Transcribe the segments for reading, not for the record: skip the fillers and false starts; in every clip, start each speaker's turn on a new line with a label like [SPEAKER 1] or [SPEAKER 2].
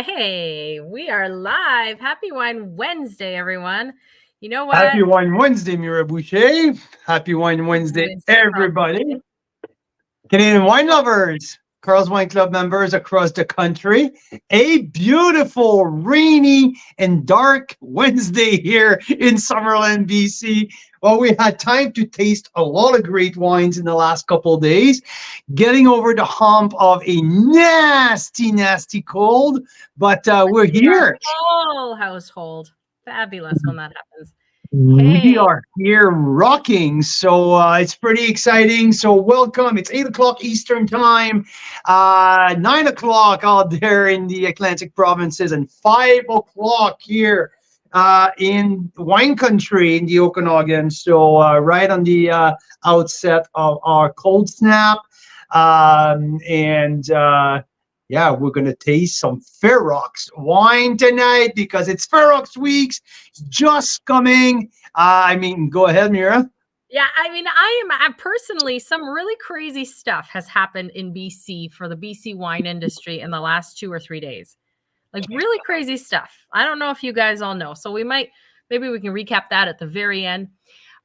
[SPEAKER 1] Hey, we are live. Happy Wine Wednesday, everyone. You know what?
[SPEAKER 2] Happy Wine Wednesday, Mira Boucher. Happy Wine Wednesday, everybody. Canadian wine lovers, Carl's Wine Club members across the country. A beautiful, rainy, and dark Wednesday here in Summerland, BC. Well, we had time to taste a lot of great wines in the last couple of days, getting over the hump of a nasty, nasty cold, but we're here.
[SPEAKER 1] Whole household. Fabulous when that happens.
[SPEAKER 2] We are here rocking, so it's pretty exciting. So welcome. It's 8 o'clock Eastern time, 9 o'clock out there in the Atlantic provinces, and 5 o'clock here in wine country in the Okanagan. So right on the outset of our cold snap, yeah, we're going to taste some FEROX wine tonight because it's FEROX weeks just coming. Go ahead, Mira.
[SPEAKER 1] Yeah, I'm personally, some really crazy stuff has happened in BC for the BC wine industry in the last 2 or 3 days. Like really crazy stuff. I don't know if you guys all know. So maybe we can recap that at the very end.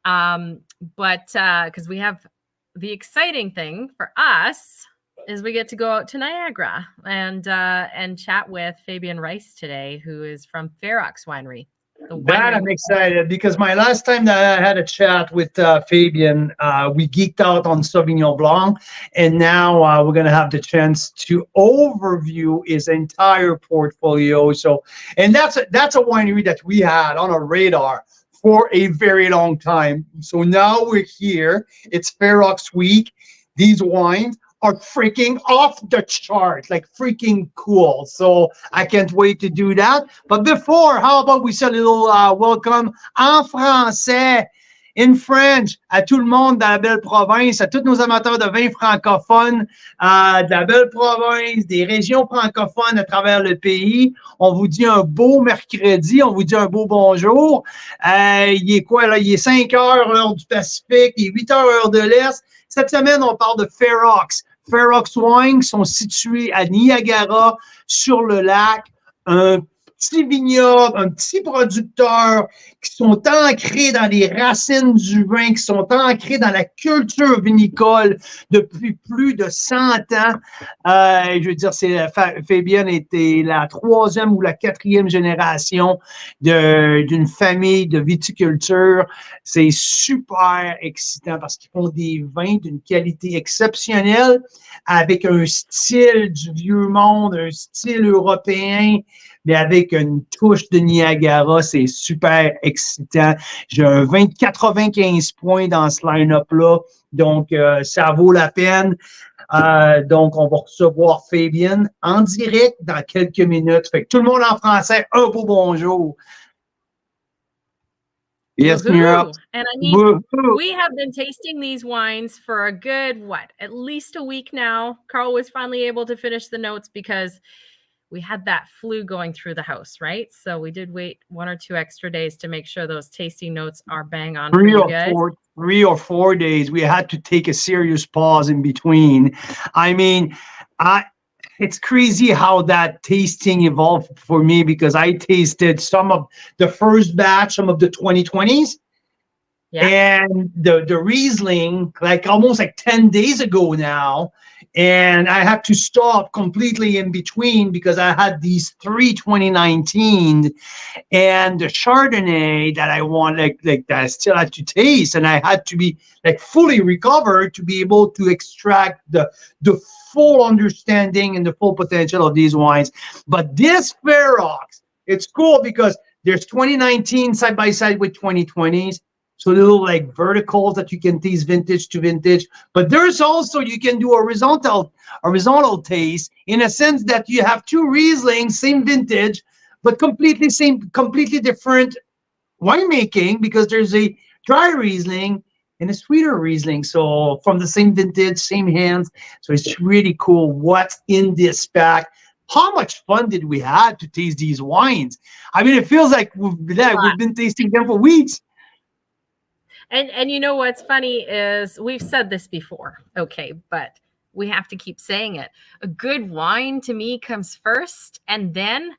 [SPEAKER 1] But because we have the exciting thing for us is we get to go out to Niagara and chat with Fabian Reis today, who is from FEROX Winery.
[SPEAKER 2] That I'm excited because my last time that I had a chat with Fabian, we geeked out on Sauvignon Blanc, and now we're going to have the chance to overview his entire portfolio. So, and that's a winery that we had on our radar for a very long time. So now we're here. It's FEROX week. These wines are freaking off the chart, like freaking cool. So I can't wait to do that. But before, how about we say a little welcome en français, in French, à tout le monde dans la belle province, à tous nos amateurs de vin francophones, de la belle province, des régions francophones à travers le pays. On vous dit un beau mercredi, on vous dit un beau bonjour. Il est quoi là? Il est 5 heures, heure du Pacifique, il est 8 heures, heure de l'Est. Cette semaine, on parle de FEROX. FEROX Wines sont situés à Niagara, sur le lac. Un petit vignoble, un petit producteur qui sont ancrés dans les racines du vin, qui sont ancrés dans la culture vinicole depuis plus de 100 ans. Je veux dire, Fabian était la 3e ou la 4e génération d'une famille de viticulture. C'est super excitant parce qu'ils font des vins d'une qualité exceptionnelle avec un style du vieux monde, un style européen, mais avec une touche de Niagara. C'est super excitant. J'ai un 95 points dans ce line-up-là, donc ça vaut la peine. Donc, on va recevoir Fabian en direct dans quelques minutes. Fait que tout le monde en français, un beau bonjour.
[SPEAKER 1] Yes, Mira. And we have been tasting these wines for a good, at least a week now. Carl was finally able to finish the notes because we had that flu going through the house, right? So we did wait 1 or 2 extra days to make sure those tasting notes are bang on for you guys.
[SPEAKER 2] 3 or 4 days. We had to take a serious pause in between. It's crazy how that tasting evolved for me because I tasted some of the first batch, some of the 2020s. Yeah. And the Riesling, almost 10 days ago now. And I had to stop completely in between because I had these 3 2019 and the Chardonnay that I want, that I still had to taste. And I had to be fully recovered to be able to extract the full understanding and the full potential of these wines. But this FEROX, it's cool because there's 2019 side by side with 2020s. So little verticals that you can taste vintage to vintage. But there's also, you can do a horizontal taste in a sense that you have 2 Rieslings, same vintage, but completely different winemaking because there's a dry Riesling and a sweeter Riesling. So from the same vintage, same hands. So it's really cool what's in this pack. How much fun did we have to taste these wines? It feels like we've been tasting them for weeks.
[SPEAKER 1] And you know what's funny is we've said this before, okay, but we have to keep saying it. A good wine to me comes first, and then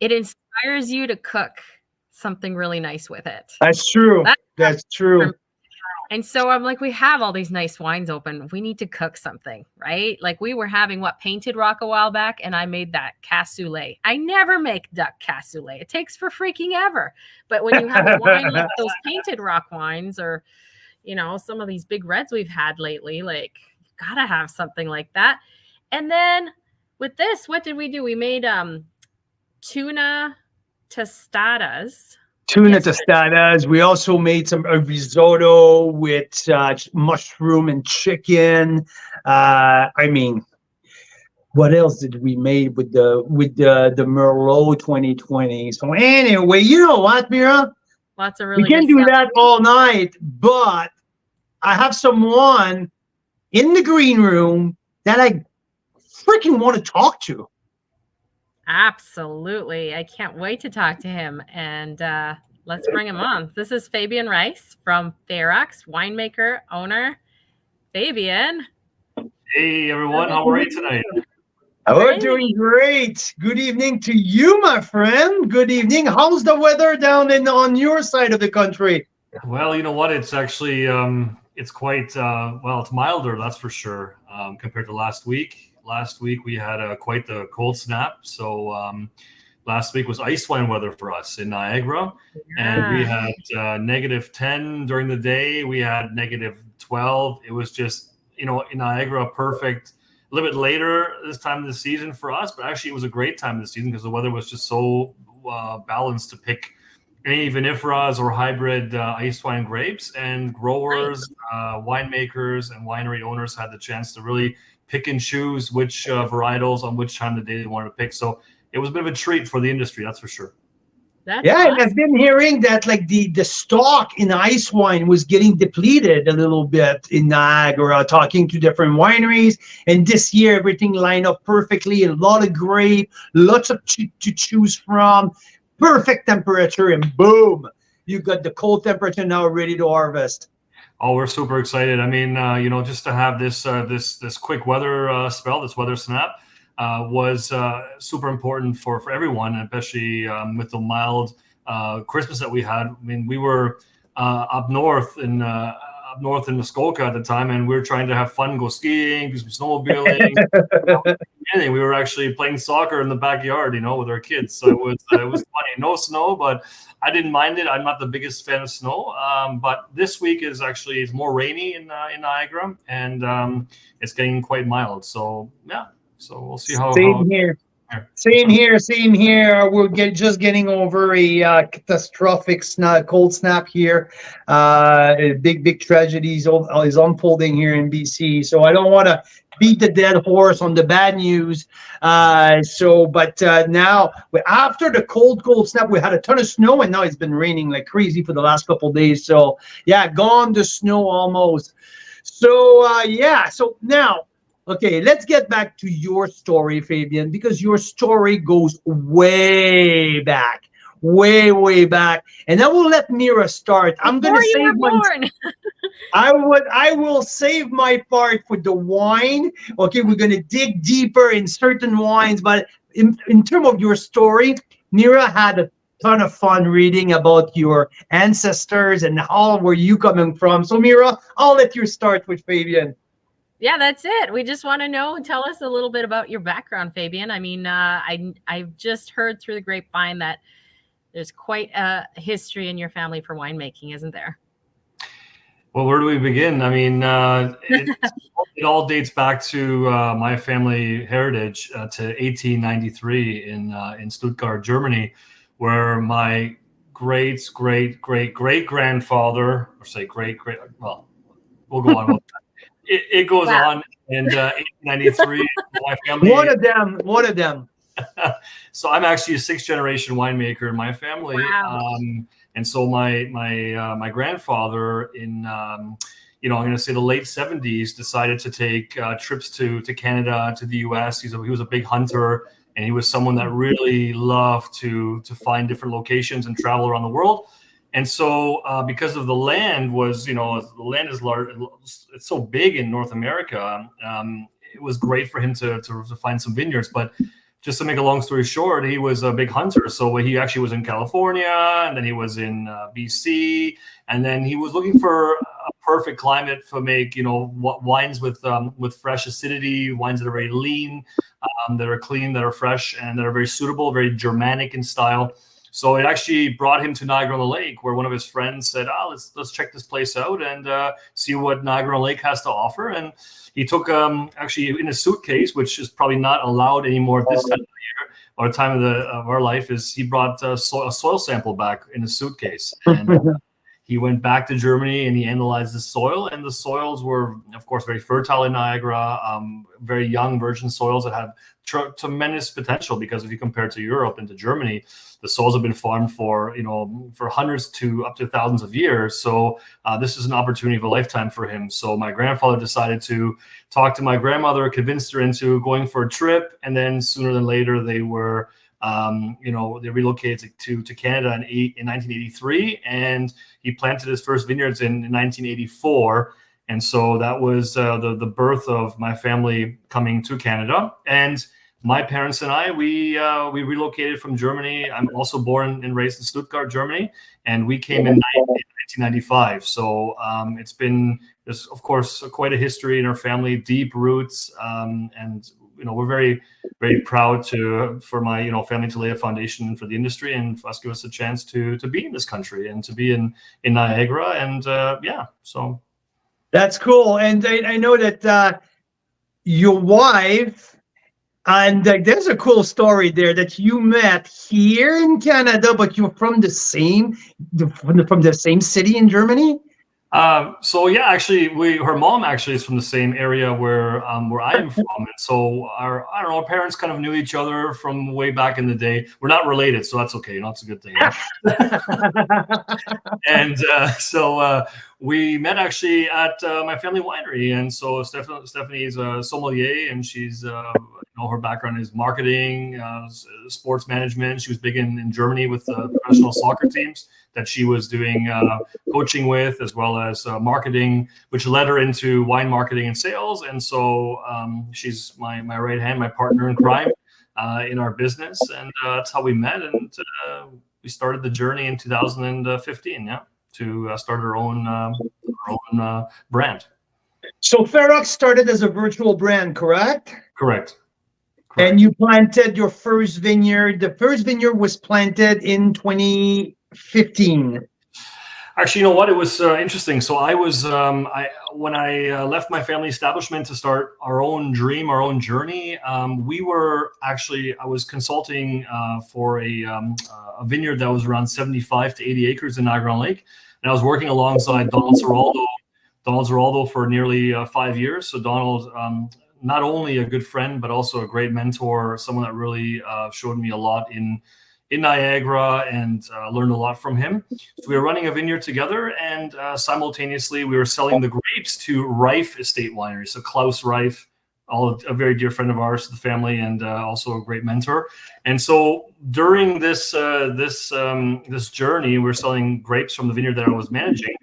[SPEAKER 1] it inspires you to cook something really nice with it.
[SPEAKER 2] That's true. That's true.
[SPEAKER 1] And so I'm like, we have all these nice wines open. We need to cook something, right? Like we were having Painted Rock a while back, and I made that cassoulet. I never make duck cassoulet. It takes for freaking ever. But when you have a wine like those Painted Rock wines, or, you know, some of these big reds we've had lately, like, gotta have something like that. And then with this, what did we do? We made tuna tostadas.
[SPEAKER 2] Tuna tostadas. We also made some risotto with mushroom and chicken. I mean, what else did we make with the Merlot 2020? So anyway, you know what, Mira?
[SPEAKER 1] Lots of really.
[SPEAKER 2] We can do that all night, but I have someone in the green room that I freaking want to talk to.
[SPEAKER 1] Absolutely. I can't wait to talk to him. And let's bring him on. This is Fabian Reis from FEROX, winemaker, owner. Fabian.
[SPEAKER 3] Hey, everyone. How are you tonight?
[SPEAKER 2] We're doing great. Good evening to you, my friend. Good evening. How's the weather down on your side of the country?
[SPEAKER 3] Well, you know what? It's actually, it's quite, it's milder, that's for sure, compared to last week. Last week we had quite the cold snap. So last week was ice wine weather for us in Niagara. And we had -10 during the day. We had -12. It was just, you know, in Niagara, perfect. A little bit later this time of the season for us, but actually it was a great time of the season because the weather was just so balanced to pick any viniferas or hybrid ice wine grapes, and growers, winemakers, and winery owners had the chance to really pick and choose which varietals on which time of the day they wanted to pick. So it was a bit of a treat for the industry, that's for sure.
[SPEAKER 1] That's awesome.
[SPEAKER 2] And I've been hearing that like the stock in ice wine was getting depleted a little bit in Niagara, talking to different wineries. And this year, everything lined up perfectly. A lot of grape, lots of to choose from, perfect temperature, and boom, you got the cold temperature now ready to harvest.
[SPEAKER 3] Oh, we're super excited. I mean, you know, just to have this this quick weather spell, this weather snap, was super important for everyone, especially with the mild Christmas that we had. I mean, we were up north in Muskoka at the time, and we were trying to have fun, go skiing, do some snowmobiling. Anything. We were actually playing soccer in the backyard, you know, with our kids. So it was funny. No snow, but I didn't mind it. I'm not the biggest fan of snow, but this week is more rainy in Niagara, and it's getting quite mild. So yeah. So we'll see how.
[SPEAKER 2] Same here. We're just getting over a catastrophic cold snap here. Big tragedies is unfolding here in BC. So I don't want to beat the dead horse on the bad news. But now after the cold snap, we had a ton of snow, and now it's been raining like crazy for the last couple of days. So yeah, gone the snow almost. So So now. Okay, let's get back to your story, Fabian, because your story goes way back. And I will let Mira start. I'm going to save I will save my part for the wine. Okay, we're going to dig deeper in certain wines, but in terms of your story, Mira had a ton of fun reading about your ancestors and how were you coming from. So Mira, I'll let you start with Fabian.
[SPEAKER 1] Yeah, that's it. We just want to know, tell us a little bit about your background, Fabian. I mean, I've just heard through the grapevine that there's quite a history in your family for winemaking, isn't there?
[SPEAKER 3] Well, where do we begin? I mean, it all dates back to my family heritage to 1893 in Stuttgart, Germany, where my great grandfather, or say well, we'll go on. It goes on, and 1893, my family.
[SPEAKER 2] One of them.
[SPEAKER 3] So I'm actually a 6th generation winemaker in my family.
[SPEAKER 1] Wow.
[SPEAKER 3] And so my grandfather in I'm going to say the late 70s decided to take trips to Canada, to the US. He was a big hunter, and he was someone that really loved to find different locations and travel around the world. And so because of the land was, the land is large, it's so big in North America, it was great for him to find some vineyards. But just to make a long story short, he was a big hunter. So he actually was in California, and then he was in BC, and then he was looking for a perfect climate to make, wines with fresh acidity, wines that are very lean, that are clean, that are fresh, and that are very suitable, very Germanic in style. So it actually brought him to Niagara-on-the-Lake, where one of his friends said, let's check this place out and see what Niagara-on-the-Lake has to offer. And he took, actually in a suitcase, which is probably not allowed anymore at this time of the year, or time of our life, is he brought a soil sample back in a suitcase. And he went back to Germany and he analyzed the soil, and the soils were, of course, very fertile in Niagara, very young virgin soils that have tremendous potential, because if you compare to Europe and to Germany, the soils have been farmed for hundreds to up to thousands of years. So this is an opportunity of a lifetime for him. So my grandfather decided to talk to my grandmother, convinced her into going for a trip, and then sooner than later they were, they relocated to Canada in 1983, and he planted his first vineyards in 1984. And so that was the birth of my family coming to Canada. And my parents and I, we relocated from Germany. I'm also born and raised in Stuttgart, Germany, and we came in 1995. So there's of course quite a history in our family, deep roots, and we're very, very proud for my family to lay a foundation for the industry and for us give us a chance to be in this country and to be in Niagara, and so.
[SPEAKER 2] That's cool. And I know that your wife, and there's a cool story there that you met here in Canada, but you're from the same city in Germany.
[SPEAKER 3] So yeah, actually, her mom actually is from the same area where I am from, and so our parents kind of knew each other from way back in the day. We're not related, so that's okay. That's a good thing. And so we met actually at my family winery, and so Stephanie is a sommelier, and she's her background is marketing, sports management. She was big in Germany with professional soccer teams that she was doing coaching with, as well as marketing, which led her into wine marketing and sales. And so she's my right hand, my partner in crime in our business, and that's how we met. And we started the journey in 2015, to start our own brand.
[SPEAKER 2] So FEROX started as a virtual brand, correct?
[SPEAKER 3] Correct.
[SPEAKER 2] And you planted your first vineyard. The first vineyard was planted in 2015.
[SPEAKER 3] Actually, you know what? It was interesting. So I was, when I left my family establishment to start our own dream, our own journey, I was consulting for a vineyard that was around 75 to 80 acres in Niagara-on-the-Lake. And I was working alongside Donald Zeraldo for nearly 5 years. So Donald, not only a good friend, but also a great mentor, someone that really showed me a lot in Niagara, and learned a lot from him. So we were running a vineyard together, and simultaneously we were selling the grapes to Reif Estate Winery. So Klaus Reif, a very dear friend of ours, the family, and also a great mentor. And so during this journey, we were selling grapes from the vineyard that I was managing.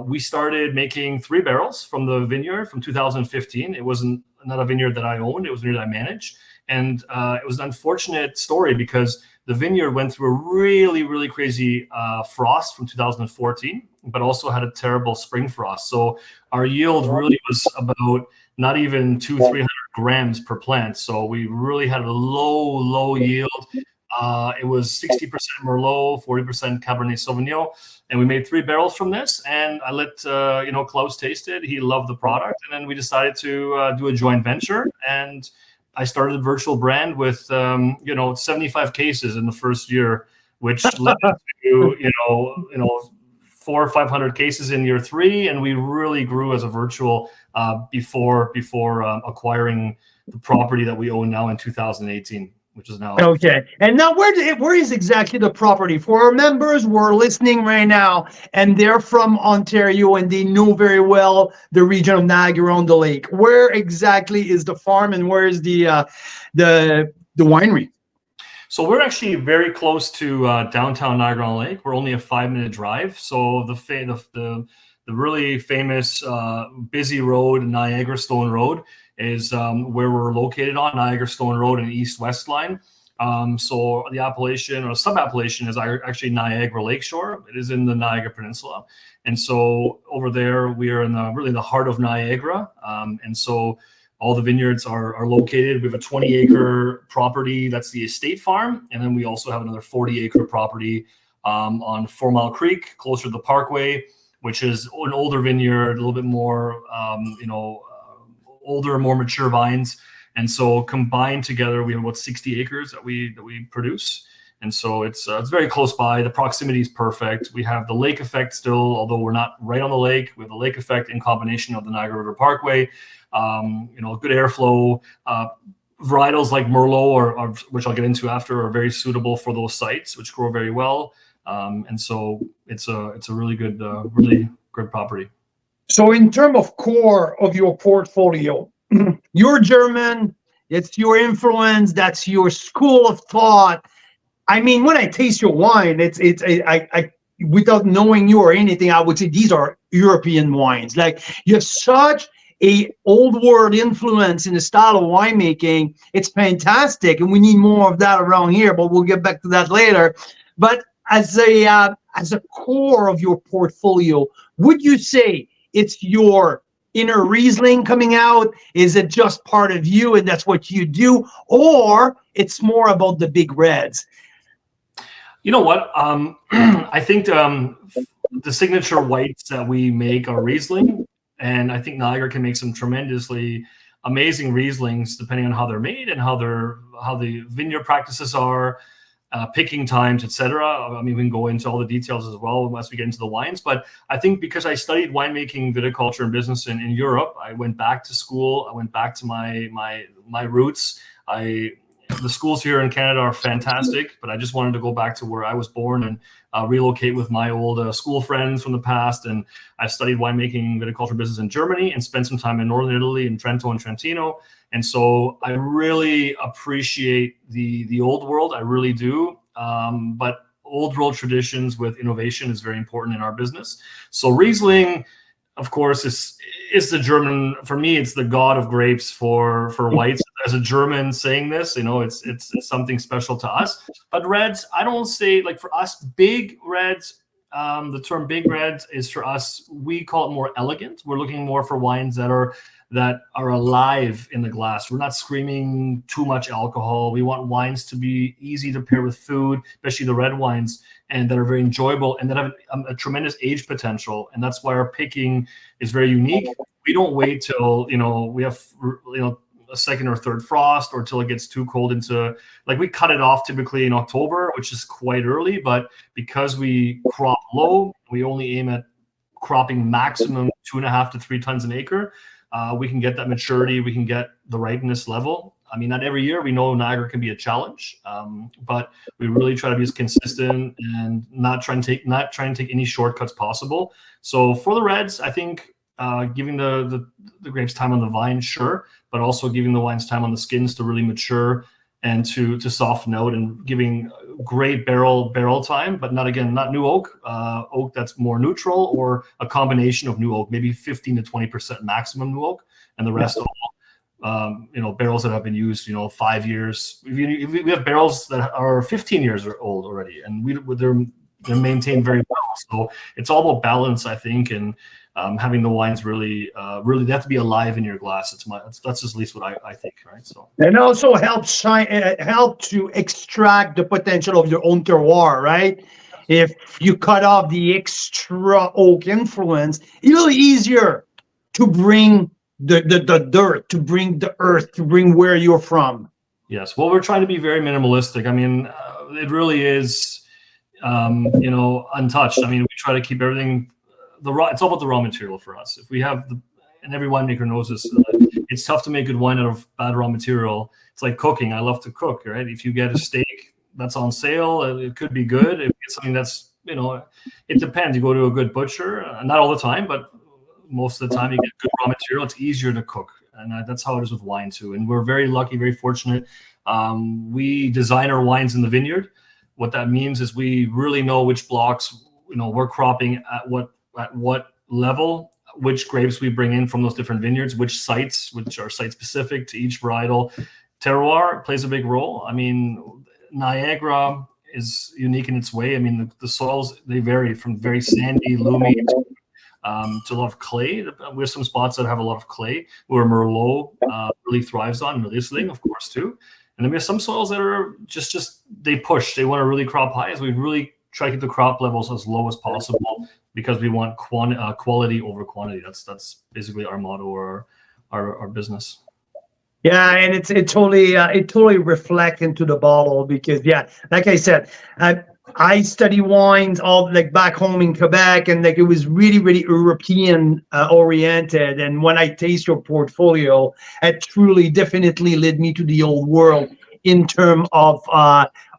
[SPEAKER 3] We started making 3 barrels from the vineyard from 2015. It wasn't not a vineyard that I owned; it was a vineyard I managed. And it was an unfortunate story because the vineyard went through a really, really crazy frost from 2014, but also had a terrible spring frost. So our yield really was about not even 200-300 grams per plant. So we really had a low yield. It was 60% Merlot, 40% Cabernet Sauvignon, and we made 3 barrels from this. And I let Klaus taste it. He loved the product, and then we decided to do a joint venture. And I started a virtual brand with 75 cases in the first year, which led to 400 or 500 cases in year 3, and we really grew as a virtual before acquiring the property that we own now in 2018. Which is now
[SPEAKER 2] okay. And now, where is exactly the property for our members who are listening right now, and they're from Ontario and they know very well the region of Niagara-on-the-Lake? Where exactly is the farm, and where is the winery?
[SPEAKER 3] So we're actually very close to downtown Niagara-on-the-Lake. We're only a 5-minute drive. So the really famous busy road, Niagara Stone Road, is where we're located on Niagara Stone Road and East-West line. So the appellation or sub-appellation is actually Niagara Lakeshore. It is in the Niagara Peninsula. And so over there, we are in really the heart of Niagara. And so all the vineyards are located. We have a 20-acre property. That's the estate farm. And then we also have another 40-acre property on 4 Mile Creek, closer to the Parkway, which is an older vineyard, a little bit more, older, more mature vines. And so combined together, we have about 60 acres that we produce. And so it's very close by. The proximity is perfect. We have the lake effect still, although we're not right on the lake. We have the lake effect in combination of the Niagara River Parkway. Good airflow. Varietals like Merlot, which I'll get into after, are very suitable for those sites, which grow very well. And so it's a really good property.
[SPEAKER 2] So in terms of core of your portfolio, you're German, it's your influence, that's your school of thought. I mean, when I taste your wine, I without knowing you or anything, I would say these are European wines. Like, you have such a old world influence in the style of winemaking. It's fantastic, and we need more of that around here, but we'll get back to that later. But as a core of your portfolio, would you say it's your inner Riesling coming out? Is it just part of you and that's what you do? Or it's more about the big reds?
[SPEAKER 3] You know what? I think the signature whites that we make are Riesling. And I think Niagara can make some tremendously amazing Rieslings depending on how they're made and how the vineyard practices are, picking times, etc. I mean, we can go into all the details as well as we get into the wines. But I think because I studied winemaking, viticulture, and business in Europe, I went back to school. I went back to my roots. The schools here in Canada are fantastic, but I just wanted to go back to where I was born and relocate with my old school friends from the past. And I studied winemaking, viticulture, business in Germany, and spent some time in northern Italy, in Trento and Trentino. And so I really appreciate the old world. I really do. But old world traditions with innovation is very important in our business. So Riesling, of course, is the German. For me, it's the god of grapes for whites. As a German saying this, it's something special to us. But reds, I don't say, like, for us, big reds. The term big reds is, for us, we call it more elegant. We're looking more for wines that are alive in the glass. We're not screaming too much alcohol. We want wines to be easy to pair with food, especially the red wines, and that are very enjoyable and that have a tremendous age potential. And that's why our picking is very unique. We don't wait till we have a second or third frost, or till it gets too cold we cut it off typically in October, which is quite early. But because we crop low, we only aim at cropping maximum 2.5 to 3 tons an acre. We can get that maturity, we can get the ripeness level. I mean, not every year. We know Niagara can be a challenge, but we really try to be as consistent and not trying to take any shortcuts possible. So for the reds, I think giving the grapes time on the vine, sure, but also giving the wines time on the skins to really mature and to soften out, and giving great barrel time, but not new oak, oak that's more neutral, or a combination of new oak, maybe 15 to 20% maximum new oak, and the rest all barrels that have been used 5 years. We have barrels that are 15 years old already, and they're maintained very well. So it's all about balance, I think, and having the wines really they have to be alive in your glass. That's just at least what I think, right? So,
[SPEAKER 2] and also help to extract the potential of your own terroir, right? If you cut off the extra oak influence, it's a little easier to bring the dirt, to bring the earth, to bring where you're from.
[SPEAKER 3] Yes. Well, we're trying to be very minimalistic. I mean, it really is untouched. I mean, we try to keep everything it's all about the raw material for us. If we have and every winemaker knows this, it's tough to make good wine out of bad raw material. It's like cooking. I love to cook, right? If you get a steak that's on sale, it could be good. If you get something that's, it depends. You go to a good butcher, not all the time, but most of the time you get good raw material. It's easier to cook, and that's how it is with wine too. And we're very lucky, very fortunate. We design our wines in the vineyard. What that means is we really know which blocks, we're cropping at what level, which grapes we bring in from those different vineyards, which are site specific to each varietal. Terroir plays a big role. I mean, Niagara is unique in its way. I mean, the soils, they vary from very sandy, loomy to a lot of clay. We have some spots that have a lot of clay where Merlot really thrives on, and Riesling, of course, too. And then we have some soils that are just they push. They want to really crop high. So we really try to keep the crop levels as low as possible because we want quality over quantity. That's basically our motto or our business.
[SPEAKER 2] Yeah, and it totally reflects into the bottle because, yeah, like I said, I study wines all back home in Quebec, and it was really, really European oriented. And when I taste your portfolio, it truly, definitely led me to the old world in terms of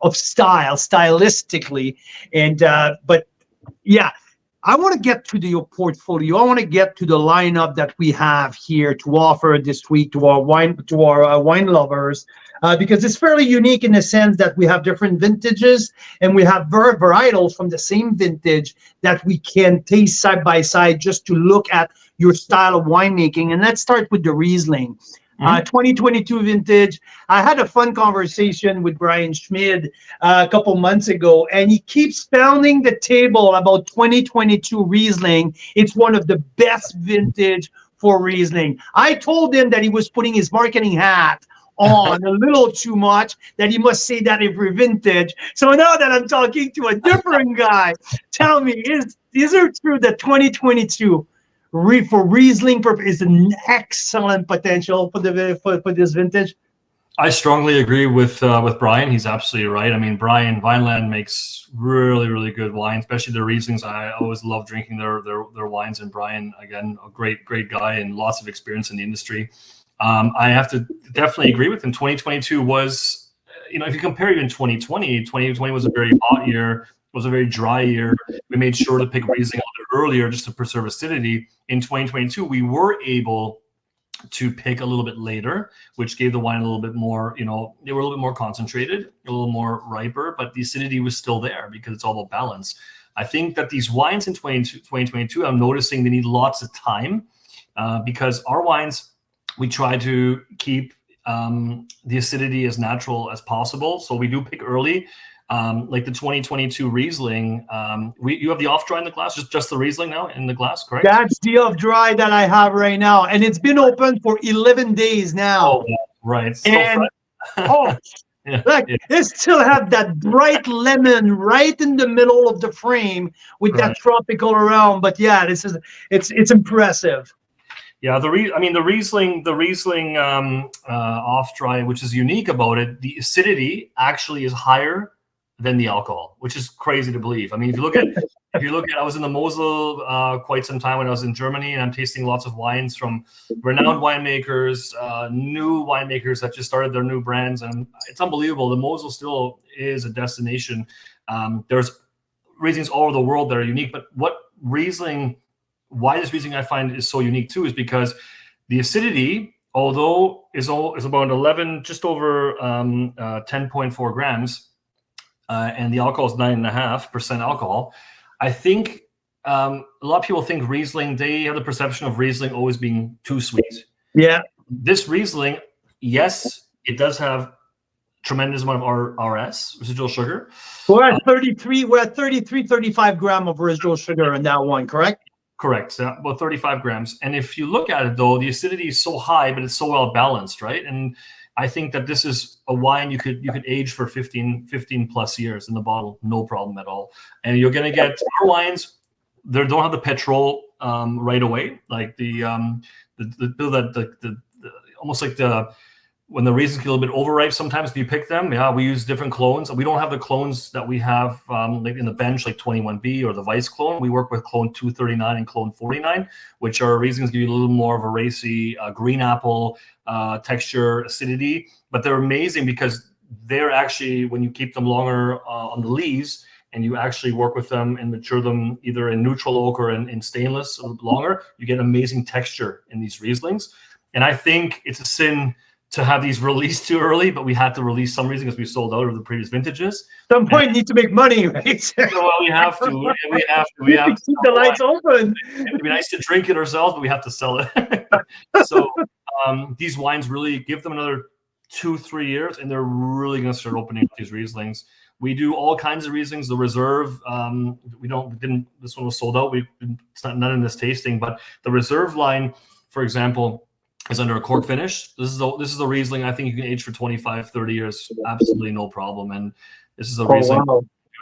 [SPEAKER 2] stylistically. And but yeah. I want to get to your portfolio. I want to get to the lineup that we have here to offer this week to our wine lovers, because it's fairly unique in the sense that we have different vintages and we have varietals from the same vintage that we can taste side by side just to look at your style of winemaking. And let's start with the Riesling. 2022 vintage. I had a fun conversation with Brian Schmid a couple months ago, and he keeps pounding the table about 2022 Riesling. It's one of the best vintage for Riesling. I told him that he was putting his marketing hat on a little too much, that he must say that every vintage. So now that I'm talking to a different guy, tell me, is it true that 2022 for Riesling is an excellent potential for this vintage?
[SPEAKER 3] I strongly agree with Brian. He's absolutely right. I mean, Brian Vineland makes really, really good wine, especially the Rieslings. I always love drinking their wines. And Brian, again, a great guy and lots of experience in the industry. I have to definitely agree with him. 2022 was, if you compare even 2020 was a very hot year. It was a very dry year. We made sure to pick Riesling a little bit earlier just to preserve acidity. In 2022, we were able to pick a little bit later, which gave the wine a little bit more, they were a little bit more concentrated, a little more riper, but the acidity was still there because it's all about balance. I think that these wines in 2022, I'm noticing they need lots of time because our wines, we try to keep the acidity as natural as possible. So we do pick early. Like the 2022 Riesling, you have the off-dry in the glass, just the Riesling now in the glass, correct?
[SPEAKER 2] That's the off-dry that I have right now, and it's been open for 11 days now.
[SPEAKER 3] Oh, right. It's
[SPEAKER 2] and
[SPEAKER 3] yeah,
[SPEAKER 2] look, it still have that bright lemon right in the middle of the frame with that tropical around. But yeah, it's impressive.
[SPEAKER 3] Yeah, the Riesling off-dry, which is unique about it, the acidity actually is higher than the alcohol, which is crazy to believe. I mean, if you look at, I was in the Mosel quite some time when I was in Germany, and I'm tasting lots of wines from renowned winemakers, new winemakers that just started their new brands, and it's unbelievable. The Mosel still is a destination. There's Rieslings all over the world that are unique, but why this Riesling I find is so unique too is because the acidity, although is about 11, just over 10.4 grams. And the alcohol is 9.5% alcohol. I think a lot of people think Riesling, they have the perception of Riesling always being too sweet.
[SPEAKER 2] Yeah.
[SPEAKER 3] This Riesling, yes, it does have tremendous amount of RS, residual sugar.
[SPEAKER 2] We're at 35 grams of residual sugar in that one, correct?
[SPEAKER 3] Correct. About 35 grams. And if you look at it, though, the acidity is so high, but it's so well balanced, right? And I think that this is a wine you could age for 15 plus years in the bottle, no problem at all. And you're going to get our wines, they don't have the petrol right away, like almost like when the Rieslings get a little bit overripe sometimes when you pick them. Yeah, we use different clones. We don't have the clones that we have like in the bench, like 21B or the Weiss clone. We work with clone 239 and clone 49, which are Rieslings give you a little more of a racy green apple texture, acidity. But they're amazing because they're actually, when you keep them longer on the lees and you actually work with them and mature them either in neutral oak or in stainless or longer, you get amazing texture in these Rieslings. And I think it's a sin to have these released too early, but we had to release some Riesling because we sold out of the previous vintages.
[SPEAKER 2] At some point, you need to make money, right?
[SPEAKER 3] So, well, we have to. We have to
[SPEAKER 2] keep the lights open.
[SPEAKER 3] It'd be nice to drink it ourselves, but we have to sell it. So these wines really give them another 2-3 years, and they're really going to start opening up these Rieslings. We do all kinds of Rieslings. The Reserve, this one was sold out. It's not in this tasting, but the Reserve line, for example, is under a cork finish. This is a Riesling I think you can age for 25, 30 years, absolutely no problem. And this is a Riesling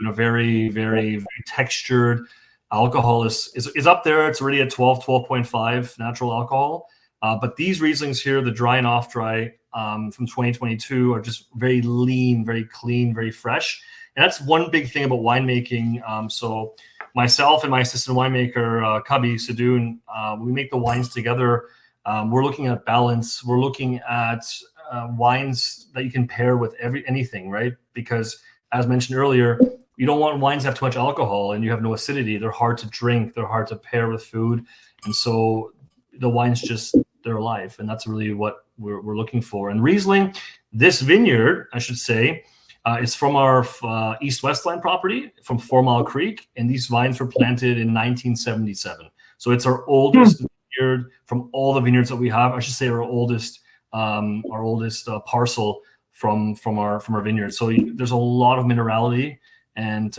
[SPEAKER 3] in a very, very, very textured. Alcohol is up there. It's already at 12.5 natural alcohol. But these Rieslings here, the dry and off dry from 2022, are just very lean, very clean, very fresh. And that's one big thing about winemaking. So myself and my assistant winemaker, Kabi Sadoun, we make the wines together. We're looking at balance. We're looking at wines that you can pair with anything, right? Because as mentioned earlier, you don't want wines to have too much alcohol and you have no acidity. They're hard to drink. They're hard to pair with food. And so the wines they're alive. And that's really what we're looking for. And Riesling, this vineyard, I should say, is from our East-West line property from 4 Mile Creek. And these vines were planted in 1977. So it's our oldest vineyard from all the vineyards that we have. I should say our oldest parcel from our vineyard. So there's a lot of minerality, and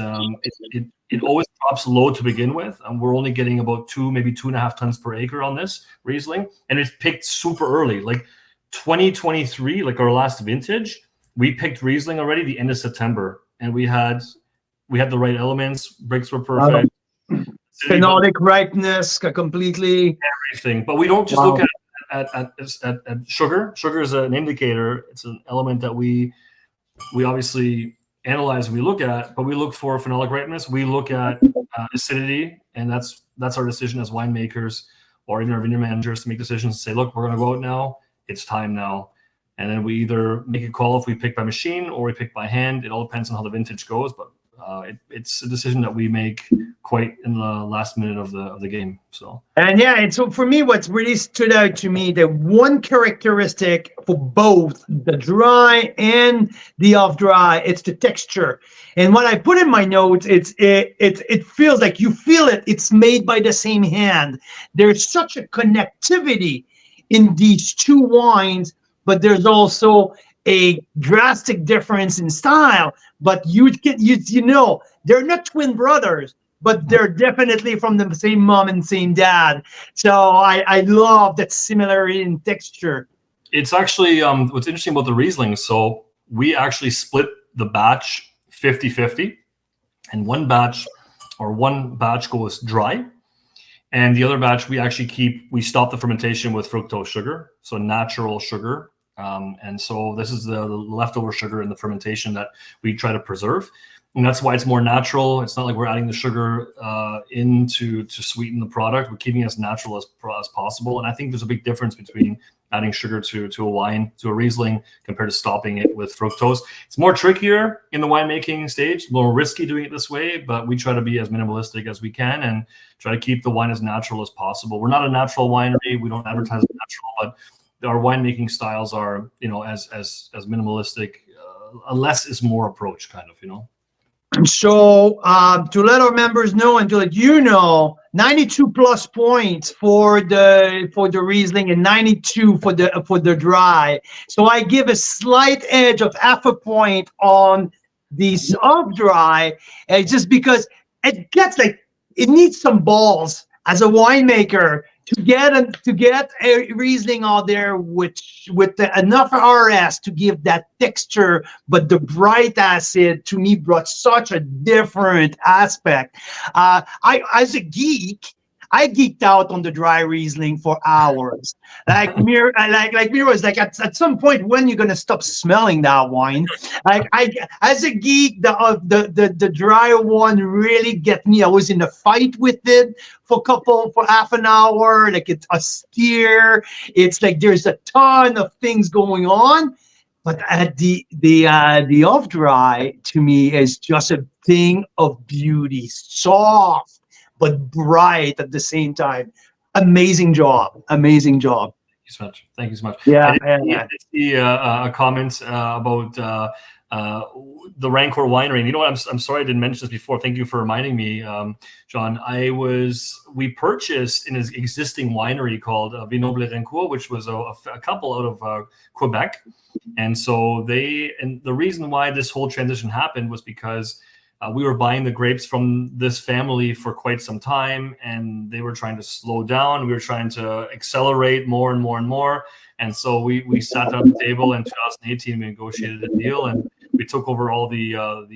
[SPEAKER 3] it always drops low to begin with. And we're only getting about 2, maybe 2.5 tons per acre on this Riesling, and it's picked super early. Like 2023, like our last vintage, we picked Riesling already the end of September, and we had the right elements. Bricks were perfect.
[SPEAKER 2] Phenolic ripeness, completely
[SPEAKER 3] everything. But we don't just look at sugar. Sugar is an indicator. It's an element that we obviously analyze and we look at, but we look for phenolic ripeness. We look at acidity, and that's our decision as winemakers or even our vineyard managers to make decisions and say, look, we're going to go out now. It's time now. And then we either make a call if we pick by machine or we pick by hand. It all depends on how the vintage goes, but it's a decision that we make quite in the last minute of the game. So
[SPEAKER 2] and so for me, what's really stood out to me, the one characteristic for both the dry and the off dry, it's the texture. And what I put in my notes, it feels like you feel it. It's made by the same hand. There's such a connectivity in these two wines, but there's also a drastic difference in style. But you know, they're not twin brothers, but they're definitely from the same mom and same dad. So I love that similarity in texture.
[SPEAKER 3] It's actually what's interesting about the Riesling. So we actually split the batch 50-50, and one batch goes dry, and the other batch we stop the fermentation with fructose sugar, so natural sugar. And so this is the leftover sugar in the fermentation that we try to preserve. And that's why it's more natural. It's not like we're adding the sugar in to sweeten the product. We're keeping it as natural as possible. And I think there's a big difference between adding sugar to a wine, to a Riesling, compared to stopping it with fructose. It's more trickier in the winemaking stage, more risky doing it this way, but we try to be as minimalistic as we can and try to keep the wine as natural as possible. We're not a natural winery. We don't advertise as natural, but our winemaking styles are, as minimalistic, a less is more approach, kind of,
[SPEAKER 2] So to let our members know and to let you know, 92 plus points for the Riesling and 92 for the dry. So I give a slight edge of half a point on the soft dry, just because it needs some balls as a winemaker to get a Riesling out there with enough RS to give that texture, but the bright acid to me brought such a different aspect. As a geek, I geeked out on the dry Riesling for hours. Like Mira was like, at some point, when you're gonna stop smelling that wine? As a geek, the dry one really get me. I was in a fight with it for half an hour. Like, it's austere. It's like there's a ton of things going on. But the off dry to me is just a thing of beauty, soft but bright at the same time. Amazing job. Amazing job.
[SPEAKER 3] Thank you so much. Thank you so much.
[SPEAKER 2] Yeah.
[SPEAKER 3] I did see a comment about the Rancor Winery. And you know what? I'm sorry I didn't mention this before. Thank you for reminding me, John. We purchased an existing winery called Vignoble Rancourt, which was a couple out of Quebec. And so the reason why this whole transition happened was because we were buying the grapes from this family for quite some time, and they were trying to slow down. We were trying to accelerate more and more and more. And so we sat down at the table in 2018, we negotiated a deal, and we took over all the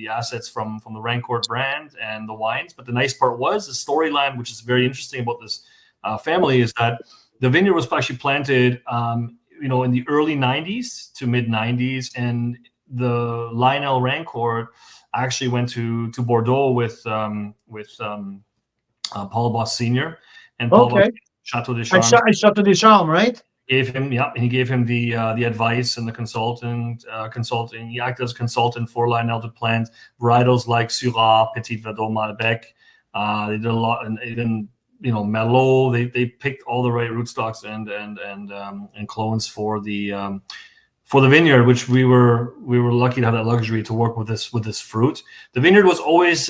[SPEAKER 3] assets from the Rancourt brand and the wines. But the nice part was the storyline, which is very interesting about this family, is that the vineyard was actually planted, in the early 90s to mid 90s, and the Lionel Rancourt actually went to Bordeaux with Paul Boss Senior, and Paul Boss, Chateau des Charmes.
[SPEAKER 2] Chateau des Charmes, right?
[SPEAKER 3] He gave him the advice and the consulting. He acted as consultant for Lionel to plant varietals like Syrah, Petit Verdot, Malbec. They did a lot, and even Merlot. They picked all the right rootstocks and clones for the vineyard, which we were lucky to have that luxury to work with this fruit. The vineyard was always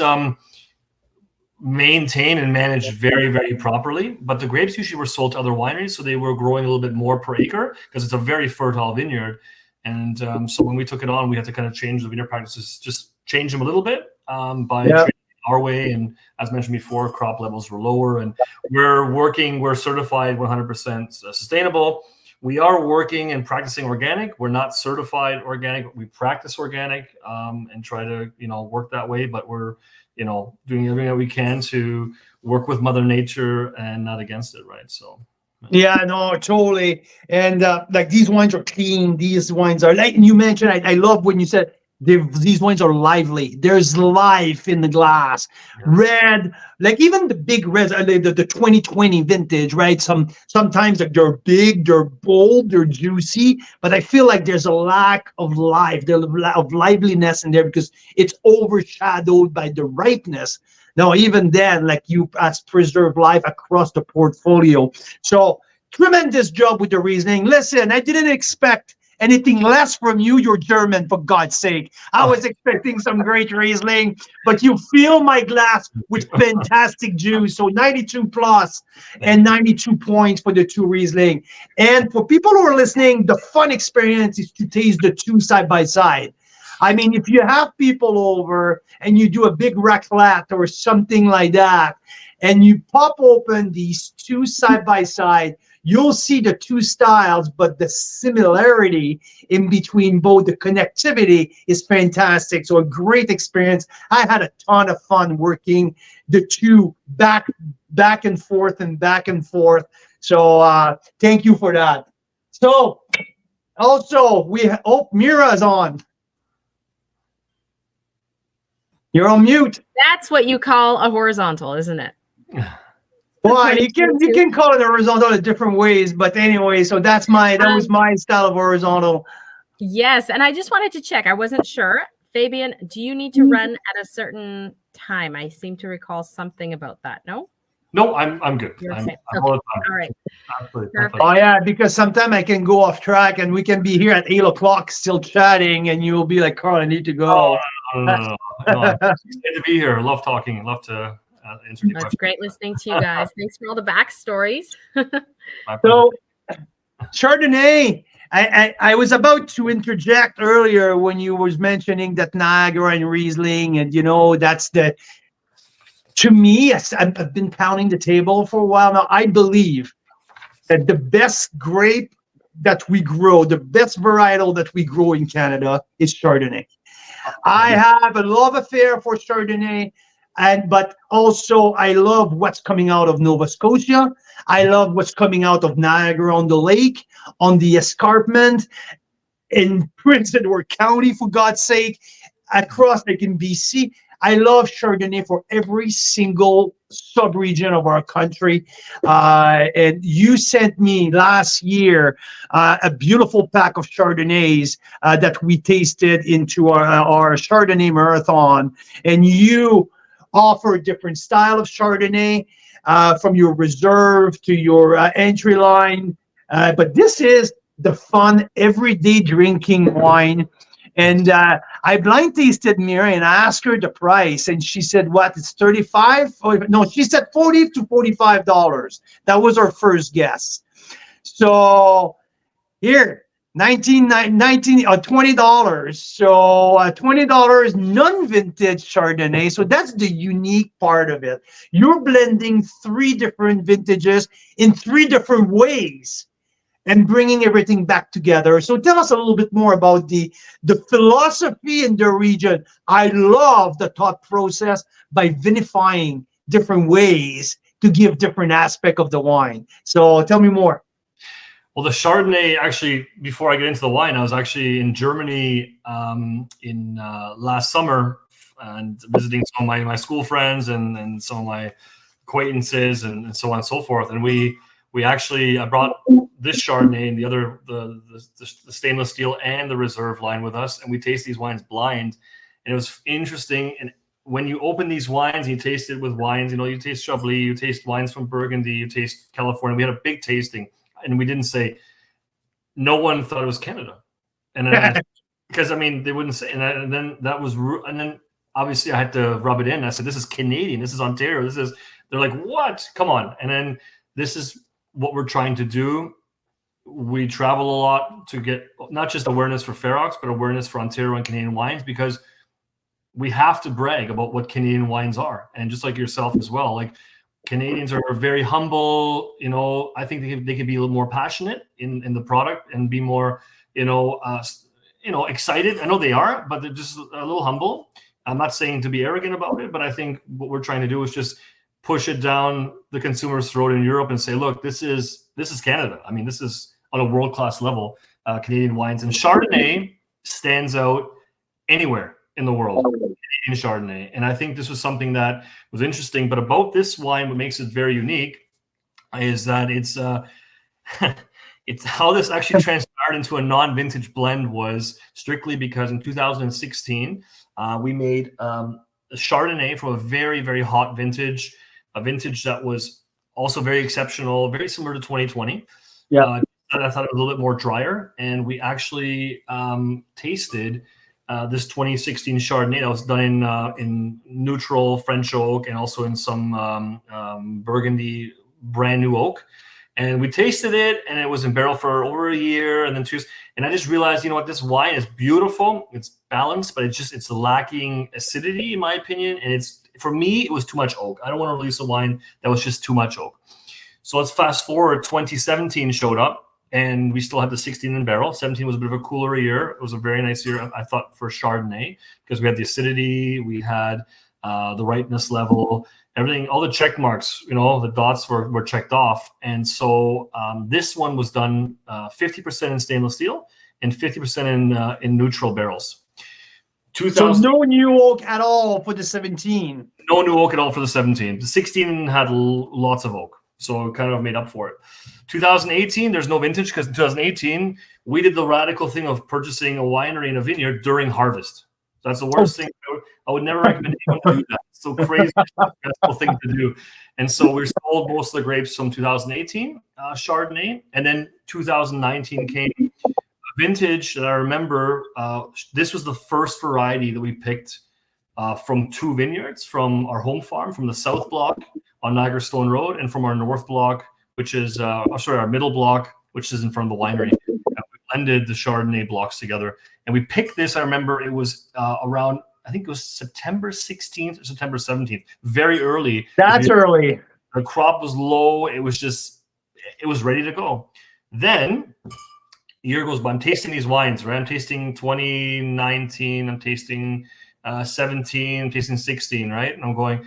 [SPEAKER 3] maintained and managed very, very properly, but the grapes usually were sold to other wineries, so they were growing a little bit more per acre because it's a very fertile vineyard. And so when we took it on, we had to kind of change the vineyard practices, just change them a little bit by trading our way. And as mentioned before, crop levels were lower, and we're certified 100% sustainable. We are working and practicing organic. We're not certified organic, but we practice organic and try to, work that way. But we're, doing everything that we can to work with Mother Nature and not against it, right? So.
[SPEAKER 2] Yeah, no, totally. And like these wines are clean. These wines are like, and you mentioned, I love when you said these wines are lively. There's life in the glass. Yeah. Red, like even the big reds, the 2020 vintage, right? Sometimes like they're big, they're bold, they're juicy, but I feel like there's a lack of life, of liveliness in there because it's overshadowed by the ripeness. Now, even then, like you as preserve life across the portfolio. So tremendous job with the Riesling. Listen, I didn't expect anything less from you. You're German, for God's sake. I was expecting some great Riesling, but you fill my glass with fantastic juice. So 92 plus and 92 points for the two Riesling. And for people who are listening, the fun experience is to taste the two side by side. I mean, if you have people over and you do a big raclette or something like that, and you pop open these two side by side, you'll see the two styles, but the similarity in between both, the connectivity is fantastic. So a great experience. I had a ton of fun working the two back and forth and back and forth. So thank you for that. So also Mira is on. You're on mute.
[SPEAKER 1] That's what you call a horizontal, isn't it?
[SPEAKER 2] Well, you can call it a horizontal in different ways, but anyway, so that was my style of horizontal.
[SPEAKER 1] Yes, and I just wanted to check. I wasn't sure. Fabian, do you need to run at a certain time? I seem to recall something about that. No?
[SPEAKER 3] No, I'm good. I'm
[SPEAKER 1] okay.
[SPEAKER 3] all
[SPEAKER 1] right.
[SPEAKER 3] Absolutely.
[SPEAKER 2] Oh yeah, because sometimes I can go off track and we can be here at 8 o'clock still chatting, and you'll be like, "Carl, I need to go."
[SPEAKER 3] No. I'm excited to be here. I love talking. I love to answer any questions.
[SPEAKER 1] It's great listening to you guys. Thanks for all the backstories.
[SPEAKER 2] So, Chardonnay. I was about to interject earlier when you was mentioning that Niagara and Riesling, and that's to me, I've been pounding the table for a while now. I believe that the best grape that we grow, the best varietal that we grow in Canada is Chardonnay. I have a love affair for Chardonnay, but also I love what's coming out of Nova Scotia. I love what's coming out of Niagara on the lake, on the escarpment, in Prince Edward County, for God's sake, across like in BC. I love Chardonnay for every single sub-region of our country. And you sent me last year a beautiful pack of Chardonnays that we tasted into our Chardonnay marathon. And you offer a different style of Chardonnay, from your reserve to your entry line. But this is the fun, everyday drinking wine. And I blind tasted Mira and I asked her the price, and she said, "What? It's 35? Oh, no, she said $40 to $45. That was our first guess. So here, $20. So $20 non-vintage Chardonnay. So that's the unique part of it. You're blending 3 different vintages in 3 different ways and bringing everything back together. So tell us a little bit more about the philosophy in the region. I love the thought process by vinifying different ways to give different aspect of the wine. So tell me more.
[SPEAKER 3] Well, the Chardonnay, actually, before I get into the wine, I was actually in Germany in last summer and visiting some of my school friends and some of my acquaintances and so on and so forth. And I brought this Chardonnay and the stainless steel and the reserve line with us, and we taste these wines blind, and it was interesting. And when you open these wines, and you taste it with wines, you taste Chablis, you taste wines from Burgundy, you taste California. We had a big tasting, and we didn't say. No one thought it was Canada, and then because they wouldn't say, and then that was, and then obviously I had to rub it in. I said, "This is Canadian. This is Ontario. This is." They're like, "What? Come on!" And then this is what we're trying to do. We travel a lot to get not just awareness for FEROX, but awareness for Ontario and Canadian wines, because we have to brag about what Canadian wines are. And just like yourself as well, like Canadians are very humble. I think they can be a little more passionate in the product and be more, excited. I know they are, but they're just a little humble. I'm not saying to be arrogant about it, but I think what we're trying to do is just push it down the consumer's throat in Europe and say, look, this is Canada. This is on a world-class level, Canadian wines. And Chardonnay stands out anywhere in the world, in Chardonnay. And I think this was something that was interesting. But about this wine, what makes it very unique is that it's how this actually transpired into a non-vintage blend was strictly because in 2016, we made a Chardonnay from a very, very hot vintage, a vintage that was also very exceptional, very similar to 2020.
[SPEAKER 2] Yeah.
[SPEAKER 3] I thought it was a little bit more drier. And we actually tasted this 2016 Chardonnay that was done in neutral French oak and also in some Burgundy brand new oak. And we tasted it, and it was in barrel for over a year, and then and I just realized, this wine is beautiful, it's balanced, but it's lacking acidity, in my opinion. And for me, it was too much oak. I don't want to release a wine that was just too much oak. So let's fast forward. 2017 showed up, and we still had the 16 in barrel. 17 was a bit of a cooler year. It was a very nice year, I thought, for Chardonnay, because we had the acidity, we had the ripeness level, everything, all the check marks, the dots were checked off. And so this one was done 50% in stainless steel and 50% in neutral barrels.
[SPEAKER 2] So no new oak at all for the 17.
[SPEAKER 3] No new oak at all for the 17. The 16 had lots of oak, so it kind of made up for it. 2018, there's no vintage, because in 2018, we did the radical thing of purchasing a winery and a vineyard during harvest. That's the worst thing. I would never recommend anyone to do that. It's so crazy, stressful thing to do. And so we sold most of the grapes from 2018 Chardonnay, and then 2019 came a vintage that I remember. This was the first variety that we picked from 2 vineyards, from our home farm, from the South Block on Niagara Stone Road, and from our North Block, which is our middle block, which is in front of the winery. We blended the Chardonnay blocks together, and we picked this. I remember it was around, I think it was September 16th or September 17th, very early.
[SPEAKER 2] That's early.
[SPEAKER 3] The crop was low. It was ready to go. Then year goes by. I'm tasting these wines, right? I'm tasting 2019. I'm tasting 17. I'm tasting 16, right? And I'm going,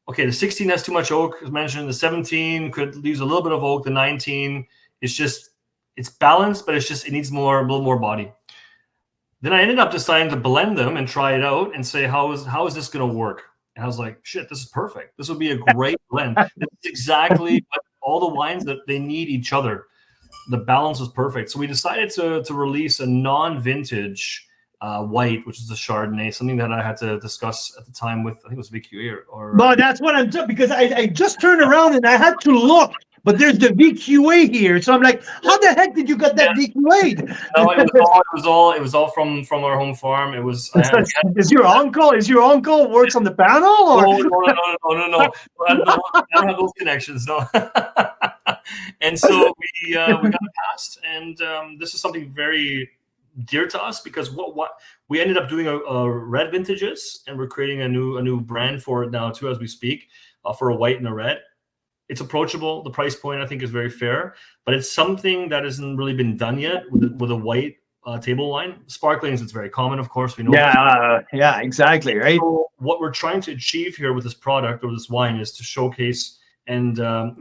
[SPEAKER 3] okay, the 16 has too much oak, as mentioned. The 17 could lose a little bit of oak. The 19, it's balanced, but it needs a little more body. Then I ended up deciding to blend them and try it out and say, how is this going to work? And I was like, shit, this is perfect. This would be a great blend. This is exactly what all the wines that they need each other. The balance was perfect. So we decided to release a non-vintage white, which is a Chardonnay, something that I had to discuss at the time with, I think it was VQA or
[SPEAKER 2] But that's what I'm doing, because I just turned around and I had to look, but there's the VQA here. So I'm like, how the heck did you get that VQA?
[SPEAKER 3] No, it was all from our home farm. It was.
[SPEAKER 2] Is your uncle works on the panel? Or?
[SPEAKER 3] No. I don't have those connections, no. And so we got it passed, and this is something very dear to us, because what we ended up doing a red vintages, and we're creating a new brand for it now too as we speak, for a white and a red. It's approachable. The price point I think is very fair, but it's something that hasn't really been done yet with a white table wine. Sparklings, it's very common, of course. We know.
[SPEAKER 2] Yeah, exactly, right.
[SPEAKER 3] So what we're trying to achieve here with this product or this wine is to showcase and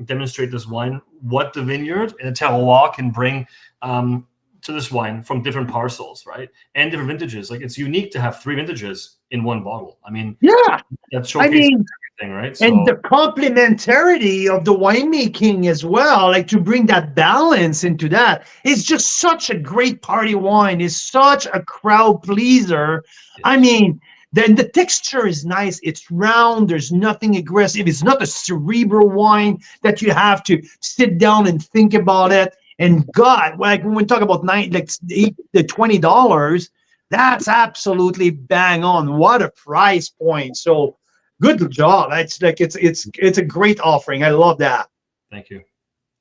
[SPEAKER 3] demonstrate this wine, what the vineyard and the terroir can bring to this wine from different parcels, right? And different vintages. Like, it's unique to have 3 vintages in one bottle. I mean, that showcases everything, right?
[SPEAKER 2] And the complementarity of the winemaking as well, like to bring that balance into that. It's just such a great party wine. It's such a crowd pleaser.
[SPEAKER 3] Yes.
[SPEAKER 2] I mean, then the texture is nice. It's round. There's nothing aggressive. It's not a cerebral wine that you have to sit down and think about it. And God, like when we talk about the $20, that's absolutely bang on. What a price point! So good job. It's a great offering. I love that.
[SPEAKER 3] Thank you.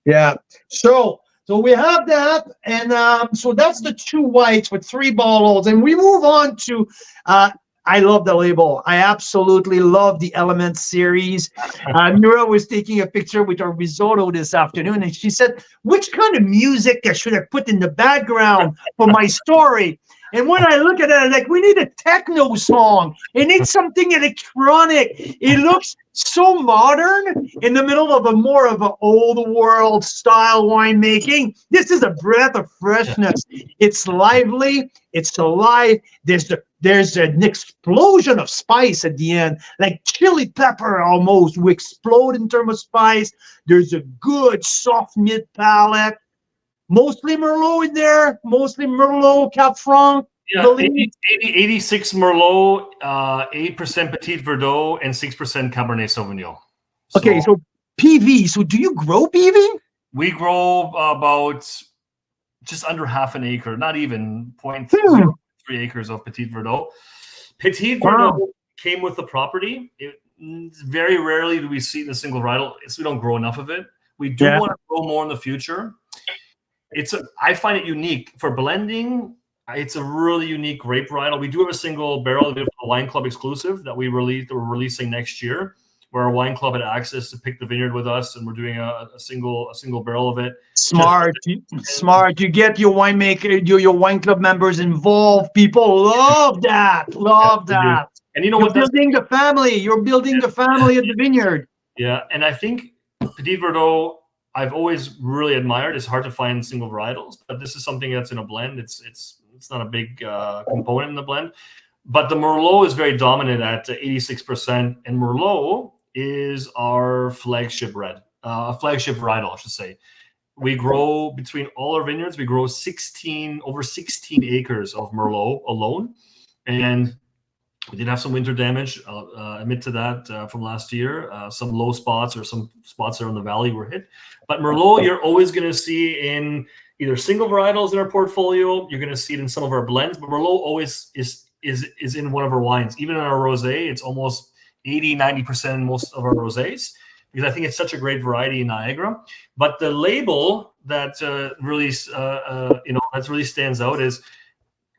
[SPEAKER 2] Yeah. So we have that, and so that's the 2 whites with 3 bottles, and we move on to. I love the label. I absolutely love the Element series. Mira was taking a picture with our risotto this afternoon, and she said, which kind of music I should have put in the background for my story? And when I look at it, I'm like, we need a techno song. It needs something electronic. It looks so modern in the middle of more of an old world style winemaking. This is a breath of freshness. It's lively. It's alive. There's an explosion of spice at the end, like chili pepper almost. We explode in terms of spice. There's a good soft mid palate. Mostly Merlot in there. Mostly Merlot, Cap Franc.
[SPEAKER 3] Yeah, 86 Merlot, 8% Petit Verdot, and 6% Cabernet Sauvignon.
[SPEAKER 2] Okay, so PV. So do you grow PV?
[SPEAKER 3] We grow about just under half an acre, not even 0.03 acres of Petit Verdot. Petit Verdot came with the property. Very rarely do we see it in a single varietal. We don't grow enough of it. We do want to grow more in the future. I find it unique for blending. It's a really unique grape varietal. We do have a single barrel of a wine club exclusive that we're releasing next year, where our wine club had access to pick the vineyard with us, and we're doing a single barrel of it.
[SPEAKER 2] Smart. You get your winemaker, your wine club members involved. People love that. Love that.
[SPEAKER 3] And you know
[SPEAKER 2] You're building the family. You're building the family at the vineyard.
[SPEAKER 3] Yeah, and I think Petit Verdot, I've always really admired. It's hard to find single varietals, but this is something that's in a blend. It's not a big component in the blend, but the Merlot is very dominant at 86%, and Merlot is our flagship varietal, I should say. We grow between all our vineyards. We grow over 16 acres of Merlot alone, and we did have some winter damage. I'll admit to that from last year. Some low spots or some spots there in the valley were hit. But Merlot, you're always going to see in either single varietals in our portfolio. You're going to see it in some of our blends. But Merlot always is in one of our wines. Even in our rosé, it's almost 80-90% in most of our rosés, because I think it's such a great variety in Niagara. But the label that really stands out is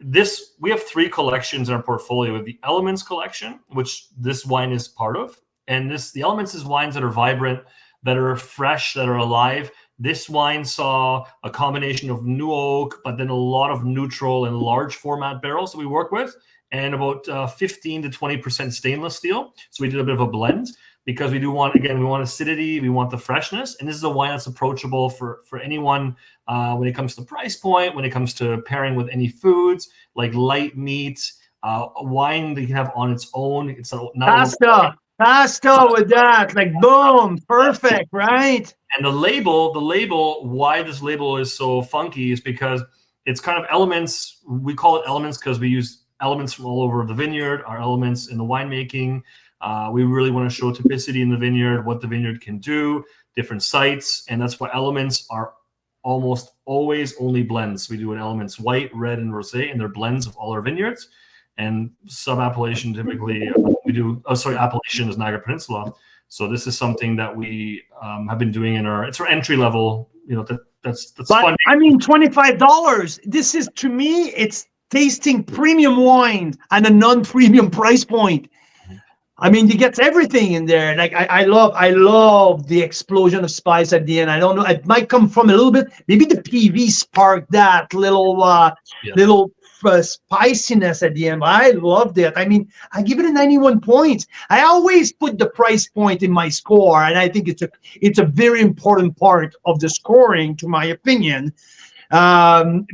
[SPEAKER 3] this. We have 3 collections in our portfolio. We have the Elements collection, which this wine is part of, and the Elements is wines that are vibrant, that are fresh, that are alive. This wine saw a combination of new oak, but then a lot of neutral and large format barrels that we work with, and about 15 to 20% stainless steel. So we did a bit of a blend. because we want acidity, we want the freshness, and this is a wine that's approachable for anyone when it comes to price point, when it comes to pairing with any foods like light meat, a wine that you can have on its own. It's not
[SPEAKER 2] pasta with that, like boom, perfect, right?
[SPEAKER 3] And the label, why this label is so funky is because it's kind of elements. We call it elements because we use elements from all over the vineyard, our elements in the winemaking. We really want to show typicity in the vineyard, what the vineyard can do, different sites, and that's why elements are almost always only blends. We do an elements white, red, and rosé, and they're blends of all our vineyards. And sub-appellation typically appellation is Niagara Peninsula. So this is something that we have been doing it's our entry level. That's fun.
[SPEAKER 2] I mean, $25. This is, to me, it's tasting premium wine at a non-premium price point. I mean, you get everything in there. Like I love the explosion of spice at the end. I don't know. It might come from a little bit. Maybe the PV sparked that little spiciness at the end. But I loved it. I mean, I give it a 91 points. I always put the price point in my score, and I think it's a very important part of the scoring, to my opinion.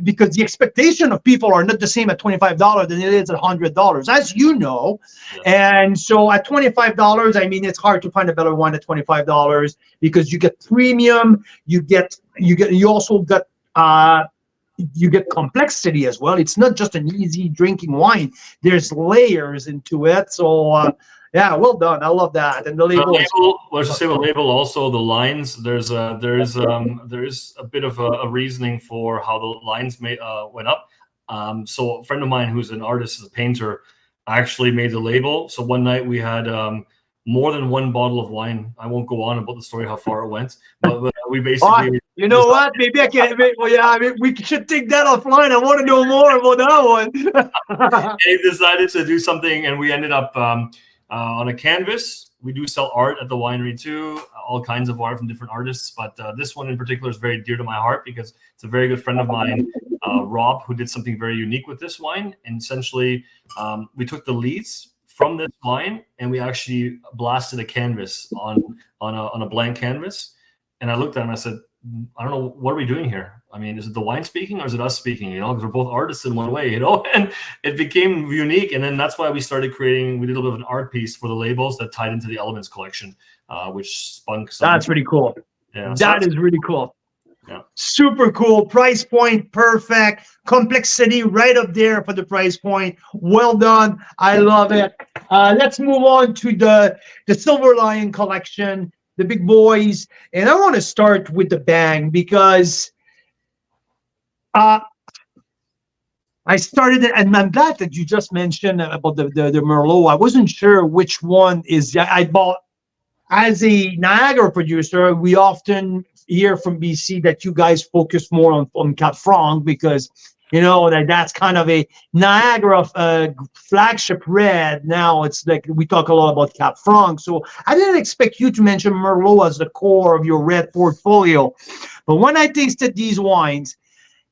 [SPEAKER 2] Because the expectation of people are not the same at $25 than it is at $100, as you know. Yeah. And so at $25, I mean, it's hard to find a better one at $25 because you get premium, you also get complexity as well. It's not just an easy drinking wine. There's layers into it. So yeah, well done. I love that. And the label.
[SPEAKER 3] Let's just say the label. Also, the lines. There's a bit of a reasoning for how the lines went up. So a friend of mine who's an artist, is a painter, actually made the label. So one night we had more than one bottle of wine. I won't go on about the story how far it went, but we basically.
[SPEAKER 2] You know what? Maybe I can. Well, yeah, I mean, we should take that offline. I want to know more about that one.
[SPEAKER 3] They decided to do something, and we ended up on a canvas. We do sell art at the winery too, all kinds of art from different artists. But this one in particular is very dear to my heart because it's a very good friend of mine, Rob, who did something very unique with this wine. And essentially, we took the leads from this wine and we actually blasted a canvas on a blank canvas. And I looked at him and I said, I don't know, what are we doing here? I mean, is it the wine speaking or is it us speaking? Because we're both artists in one way, and it became unique. And then that's why we started creating, we did a little bit of an art piece for the labels that tied into the Elements collection, which spun something.
[SPEAKER 2] That's pretty cool.
[SPEAKER 3] Yeah,
[SPEAKER 2] that is really cool.
[SPEAKER 3] Yeah.
[SPEAKER 2] Super cool. Price point, perfect. Complexity right up there for the price point. Well done. I love it. Let's move on to the Silver Lion collection, the big boys. And I want to start with the bang because I started it, and I'm glad that you just mentioned about the Merlot. I wasn't sure which one is. I bought, as a Niagara producer, we often hear from BC that you guys focus more on Cap Franc because that's kind of a Niagara flagship red. Now it's like we talk a lot about Cap Franc. So I didn't expect you to mention Merlot as the core of your red portfolio. But when I tasted these wines,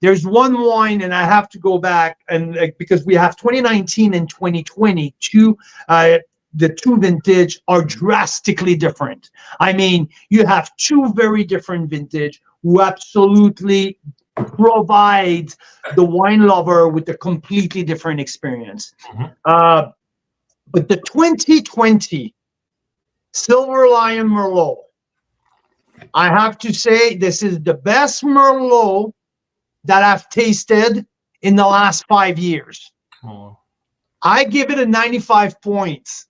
[SPEAKER 2] there's one wine, and I have to go back and because we have 2019 and 2020, the two vintage are drastically different. I mean, you have two very different vintage who absolutely provide the wine lover with a completely different experience. Mm-hmm. But the 2020 Silver Lion Merlot, I have to say this is the best Merlot that I've tasted in the last 5 years. Oh. I give it a 95 points.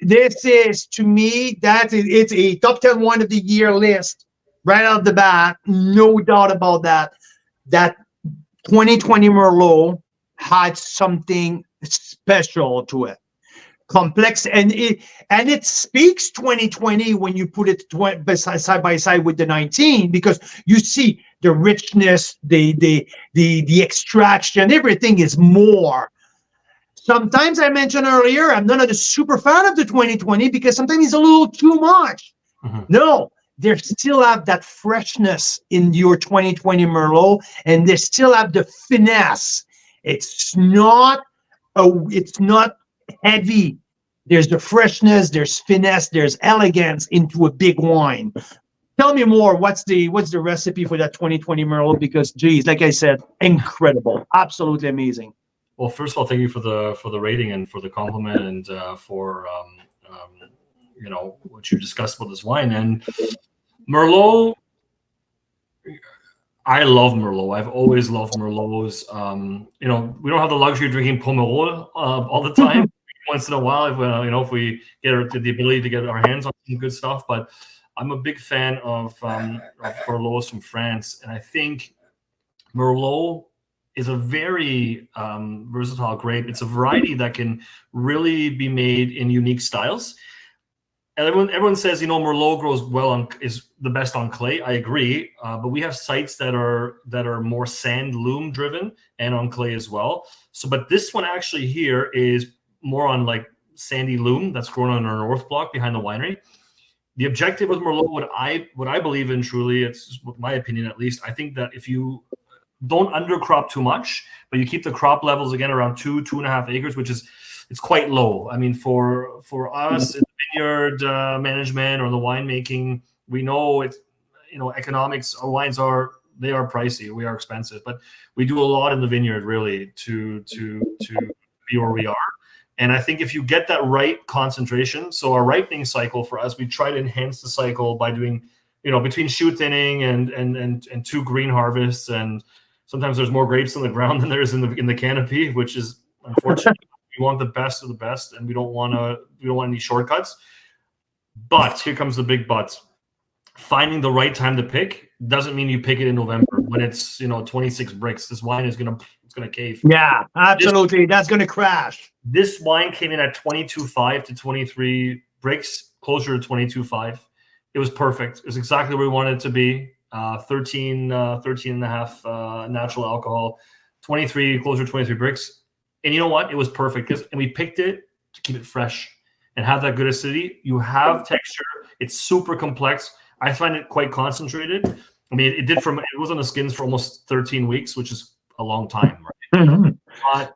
[SPEAKER 2] This is, to me, it's a top 10 wine of the year list right out of the bat. No doubt about that. That 2020 Merlot had something special to it. Complex, and it speaks 2020 when you put it side by side with the 19, because you see the richness, the extraction, everything is more. Sometimes I mentioned earlier, I'm not a super fan of the 2020 because sometimes it's a little too much. Mm-hmm. No, they still have that freshness in your 2020 Merlot, and they still have the finesse. It's not heavy There's the freshness, there's finesse, there's elegance into a big wine. Tell me more. What's the recipe for that 2020 Merlot? Because, geez, like I said, incredible, absolutely amazing.
[SPEAKER 3] Well, first of all, thank you for the rating and for the compliment and for what you discussed about this wine. And Merlot, I love Merlot. I've always loved Merlots. We don't have the luxury of drinking Pomerol all the time. Once in a while, if we get the ability to get our hands on some good stuff, but I'm a big fan of Merlots from France, and I think Merlot is a very versatile grape. It's a variety that can really be made in unique styles. And everyone says, Merlot grows is the best on clay. I agree, but we have sites that are more sand loam driven and on clay as well. So, but this one actually here is more on like sandy loam that's grown on our north block behind the winery. The objective with Merlot, what I believe in truly, it's my opinion at least, I think that if you don't undercrop too much, but you keep the crop levels again around 2.5 acres, which is it's quite low. I mean, for us in the vineyard management or the winemaking, we know it's economics. Our wines are pricey. We are expensive, but we do a lot in the vineyard really to be where we are. And I think if you get that right concentration, so our ripening cycle for us, we try to enhance the cycle by doing, between shoot thinning and 2 green harvests, and sometimes there's more grapes on the ground than there is in the canopy, which is unfortunate. We want the best of the best, and we don't want any shortcuts. But here comes the big but. Finding the right time to pick doesn't mean you pick it in November when it's 26 bricks. This wine is gonna cave.
[SPEAKER 2] Yeah, absolutely. That's gonna crash.
[SPEAKER 3] This wine came in at 22.5 to 23 bricks, closer to 22.5. It was perfect. It was exactly where we wanted it to be. 13 and a half natural alcohol, 23, closer to 23 bricks. And you know what? It was perfect and we picked it to keep it fresh and have that good acidity. You have texture. It's super complex. I find it quite concentrated. I mean, it was on the skins for almost 13 weeks, which is a long time, right?
[SPEAKER 2] Mm-hmm.
[SPEAKER 3] But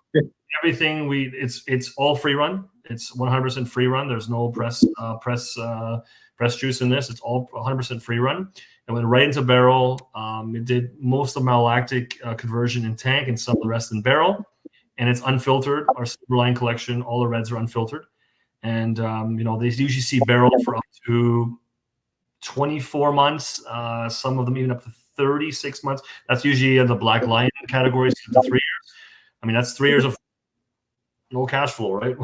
[SPEAKER 3] everything it's all free run. It's 100% free run. There's no press juice in this. It's all 100% free run. It went right into barrel. It did most of malolactic conversion in tank and some of the rest in barrel. And it's unfiltered. Our Silverline collection, all the reds are unfiltered. And, they usually see barrel for up to 24 months, some of them even up to 36 months. That's usually in the Black Lion categories, 2 to 3 years. I mean, that's 3 years of no cash flow, right?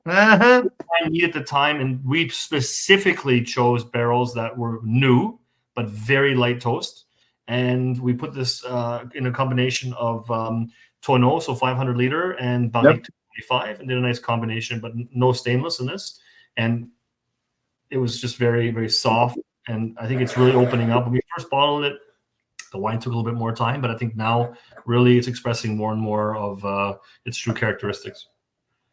[SPEAKER 3] I needed the time, and we specifically chose barrels that were new, but very light toast. And we put this in a combination of tonneau, so 500 liter, and barrique 225, and did a nice combination, but no stainless in this. And it was just very, very soft. And I think it's really opening up. When we first bottled it, the wine took a little bit more time, but I think now really it's expressing more and more of its true characteristics.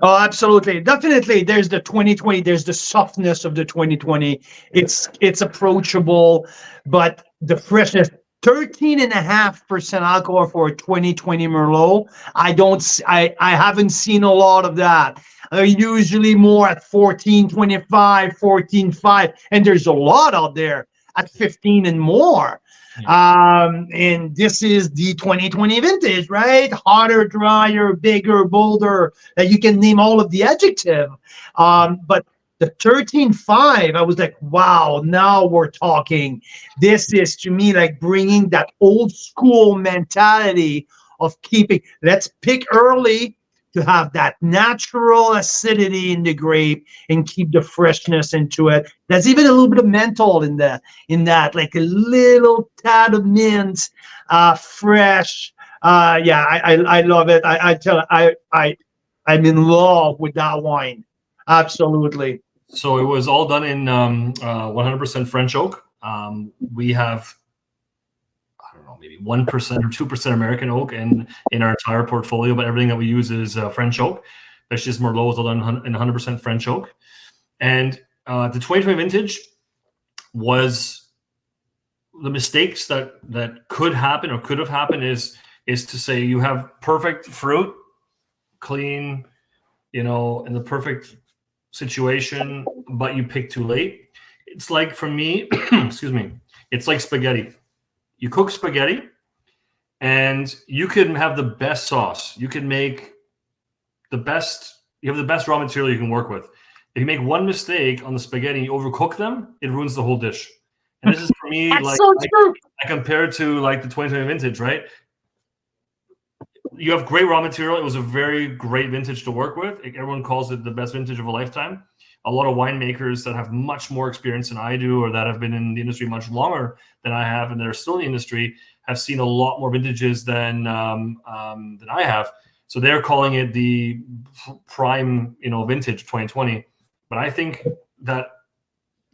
[SPEAKER 2] Oh, absolutely. Definitely. There's the 2020. There's the softness of the 2020. It's approachable, but the freshness, 13.5% alcohol for a 2020 Merlot. I haven't seen a lot of that. Usually more at 14.25, 14.5, and there's a lot out there at 15 and more. And this is the 2020 vintage, right? Hotter, drier, bigger, bolder. You can name all of the adjective. But the 13.5, I was like, wow, now we're talking. This is, to me, like bringing that old school mentality of keeping, let's pick early to have that natural acidity in the grape and keep the freshness into it. There's even a little bit of menthol in that, like a little tad of mint, fresh. I love it. I'm in love with that wine. Absolutely.
[SPEAKER 3] So it was all done in 100% French oak. We have, I don't know, maybe 1% or 2% American oak in our entire portfolio, but everything that we use is French oak. That's just Merlot is all done in 100% French oak. And the 2020 vintage was the mistakes that could happen or could have happened is to say you have perfect fruit, clean, and the perfect situation, but you pick too late. It's like, for me, excuse me, it's like spaghetti. You cook spaghetti and you can have the best sauce. You can make you have the best raw material you can work with. If you make one mistake on the spaghetti and you overcook them, it ruins the whole dish. And this is, for me,
[SPEAKER 2] That's
[SPEAKER 3] like,
[SPEAKER 2] so true.
[SPEAKER 3] I compare it to like the 2020 vintage, right? You have great raw material. It was a very great vintage to work with. Everyone calls it the best vintage of a lifetime. A lot of winemakers that have much more experience than I do, or that have been in the industry much longer than I have, and that are still in the industry, have seen a lot more vintages than I have. So they're calling it the prime, vintage 2020. But I think that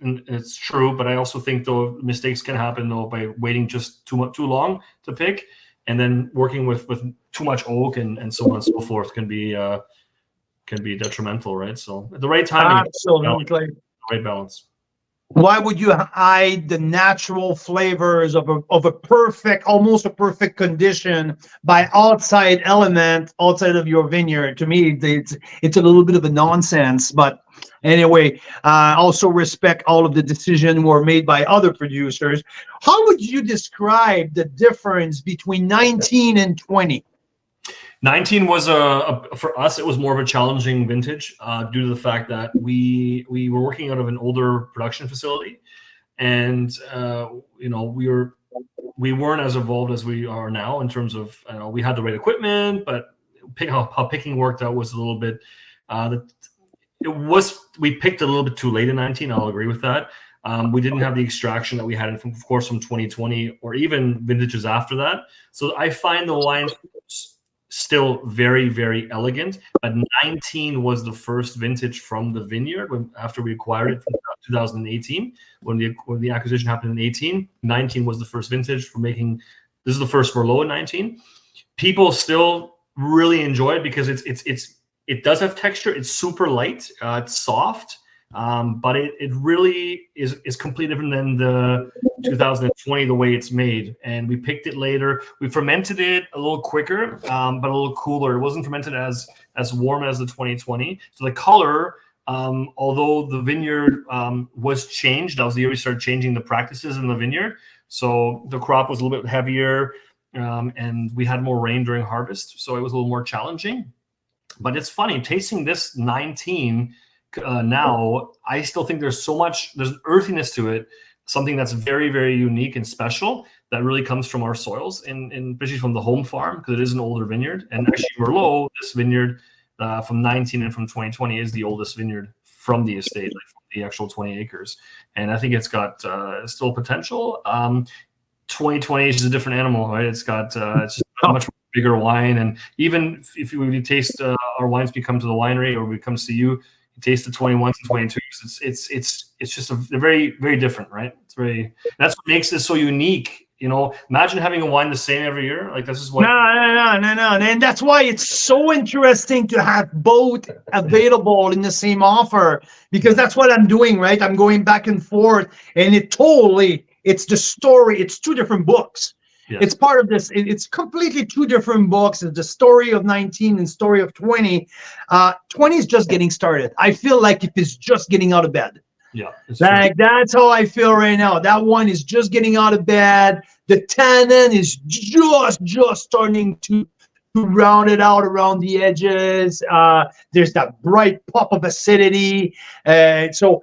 [SPEAKER 3] it's true. But I also think, though, mistakes can happen, though, by waiting just too long to pick, and then working with too much oak and so on and so forth can be detrimental, right? So at the right timing,
[SPEAKER 2] absolutely,
[SPEAKER 3] the right balance.
[SPEAKER 2] Why would you hide the natural flavors of a perfect, almost a perfect condition by outside element outside of your vineyard? To me, it's a little bit of a nonsense. But anyway, also respect all of the decisions were made by other producers. How would you describe the difference between 19 and 20?
[SPEAKER 3] 19 was for us, it was more of a challenging vintage due to the fact that we were working out of an older production facility, and we weren't as evolved as we are now in terms of, we had the right equipment, but how picking worked out was a little bit we picked a little bit too late in 19. I'll agree with that. We didn't have the extraction that we had, from 2020 or even vintages after that. So I find the wine still very, very elegant, but 19 was the first vintage from the vineyard after we acquired it from 2018. When the acquisition happened in 18, 19 was the first vintage for making. This is the first Merlot in 19. People still really enjoy it because it does have texture. It's super light. It's soft. But it really is completely different than the 2020, the way it's made. And we picked it later. We fermented it a little quicker, but a little cooler. It wasn't fermented as warm as the 2020. So the color, although the vineyard was changed, that was the year we started changing the practices in the vineyard. So the crop was a little bit heavier, and we had more rain during harvest. So it was a little more challenging. But it's funny, tasting this 19 now, I still think there's an earthiness to it, something that's very, very unique and special that really comes from our soils, and especially from the home farm, because it is an older vineyard. And actually, Merlot, this vineyard from 19 and from 2020, is the oldest vineyard from the estate, like from the actual 20 acres. And I think it's got still potential. 2020 is just a different animal, right? It's got it's just a much bigger wine. And even if we taste our wines, we come to the winery or we come see you, taste the 21s and 22s. It's just they're very, very different, right? That's what makes this so unique. Imagine having a wine the same every year. Like, this is what.
[SPEAKER 2] No. And that's why it's so interesting to have both available in the same offer, because that's what I'm doing, right? I'm going back and forth, and it's the story. It's two different books. Yes. It's part of this. It's completely two different books. It's the story of 19 and story of 20. 20 is just getting started. I feel like it's just getting out of bed.
[SPEAKER 3] Yeah.
[SPEAKER 2] That's how I feel right now. That one is just getting out of bed. The tannin is just starting to round it out around the edges. There's that bright pop of acidity. So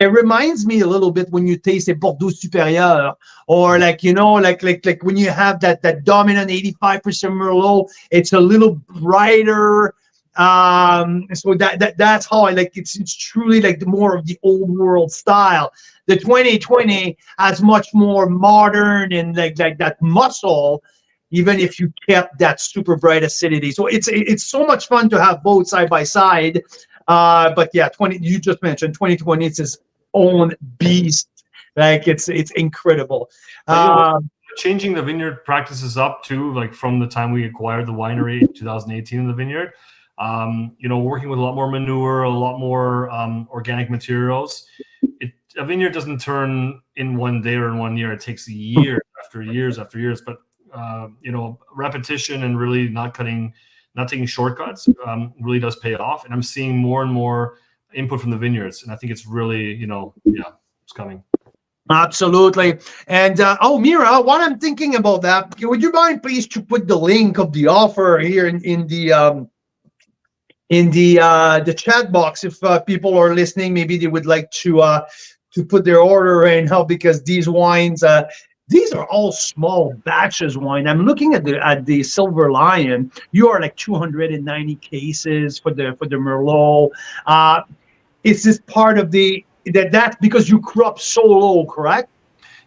[SPEAKER 2] it reminds me a little bit when you taste a Bordeaux Supérieur, or like when you have that dominant 85% Merlot, it's a little brighter. So that's how I like it. It's truly like the more of the old world style. The 2020 has much more modern and like that muscle, even if you kept that super bright acidity. So it's so much fun to have both side by side. But yeah, you just mentioned 2020. It's its own beast. Like it's incredible.
[SPEAKER 3] Changing the vineyard practices up too, like from the time we acquired the winery in 2018 in the vineyard. Working with a lot more manure, a lot more organic materials. A vineyard doesn't turn in one day or in 1 year. It takes years after years after years. But repetition and really not taking shortcuts really does pay off. And I'm seeing more and more input from the vineyards, and I think it's really, it's coming.
[SPEAKER 2] Absolutely. And Mira, while I'm thinking about that, would you mind please to put the link of the offer here in the chat box if people are listening, maybe they would like to put their order in, help, because these wines, these are all small batches wine. I'm looking at the Silver Lion. You are like 290 cases for the Merlot. Is this part of that's because you crop so low, correct?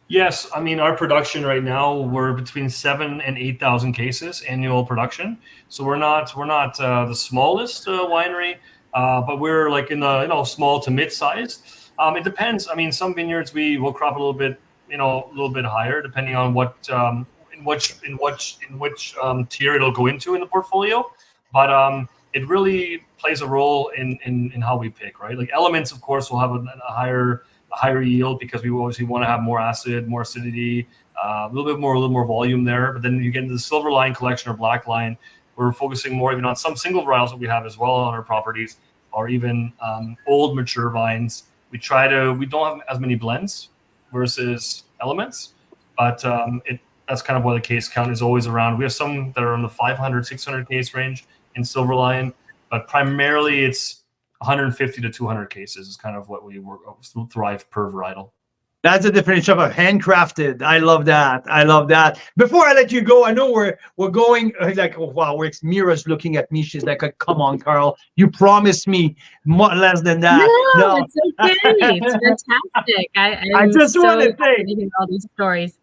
[SPEAKER 3] Yes, I mean, our production right now, we're between 7,000 and 8,000 cases annual production. So we're not the smallest winery, but we're like in the small to mid-sized. It depends. I mean, some vineyards we will crop a little bit higher, depending on what in which tier it'll go into in the portfolio. But it really plays a role in how we pick, right? Like Elements, of course, will have a higher yield because we obviously want to have more acid, more acidity, a little more volume there. But then you get into the Silver Line collection or Black Line, we're focusing more even on some single varietals that we have as well on our properties, or even old mature vines. We don't have as many blends versus Elements, but that's kind of why the case count is always around. We have some that are in the 500, 600 case range in Silver Line, but primarily it's 150 to 200 cases is kind of what we thrive per varietal.
[SPEAKER 2] That's a definition of handcrafted. I love that. Before I let you go, I know we're going like, oh, wow, Mira's looking at me. She's like, come on, Carl. You promised me more, less than that.
[SPEAKER 1] No, it's okay. It's fantastic.
[SPEAKER 2] I just want to say
[SPEAKER 1] all these stories.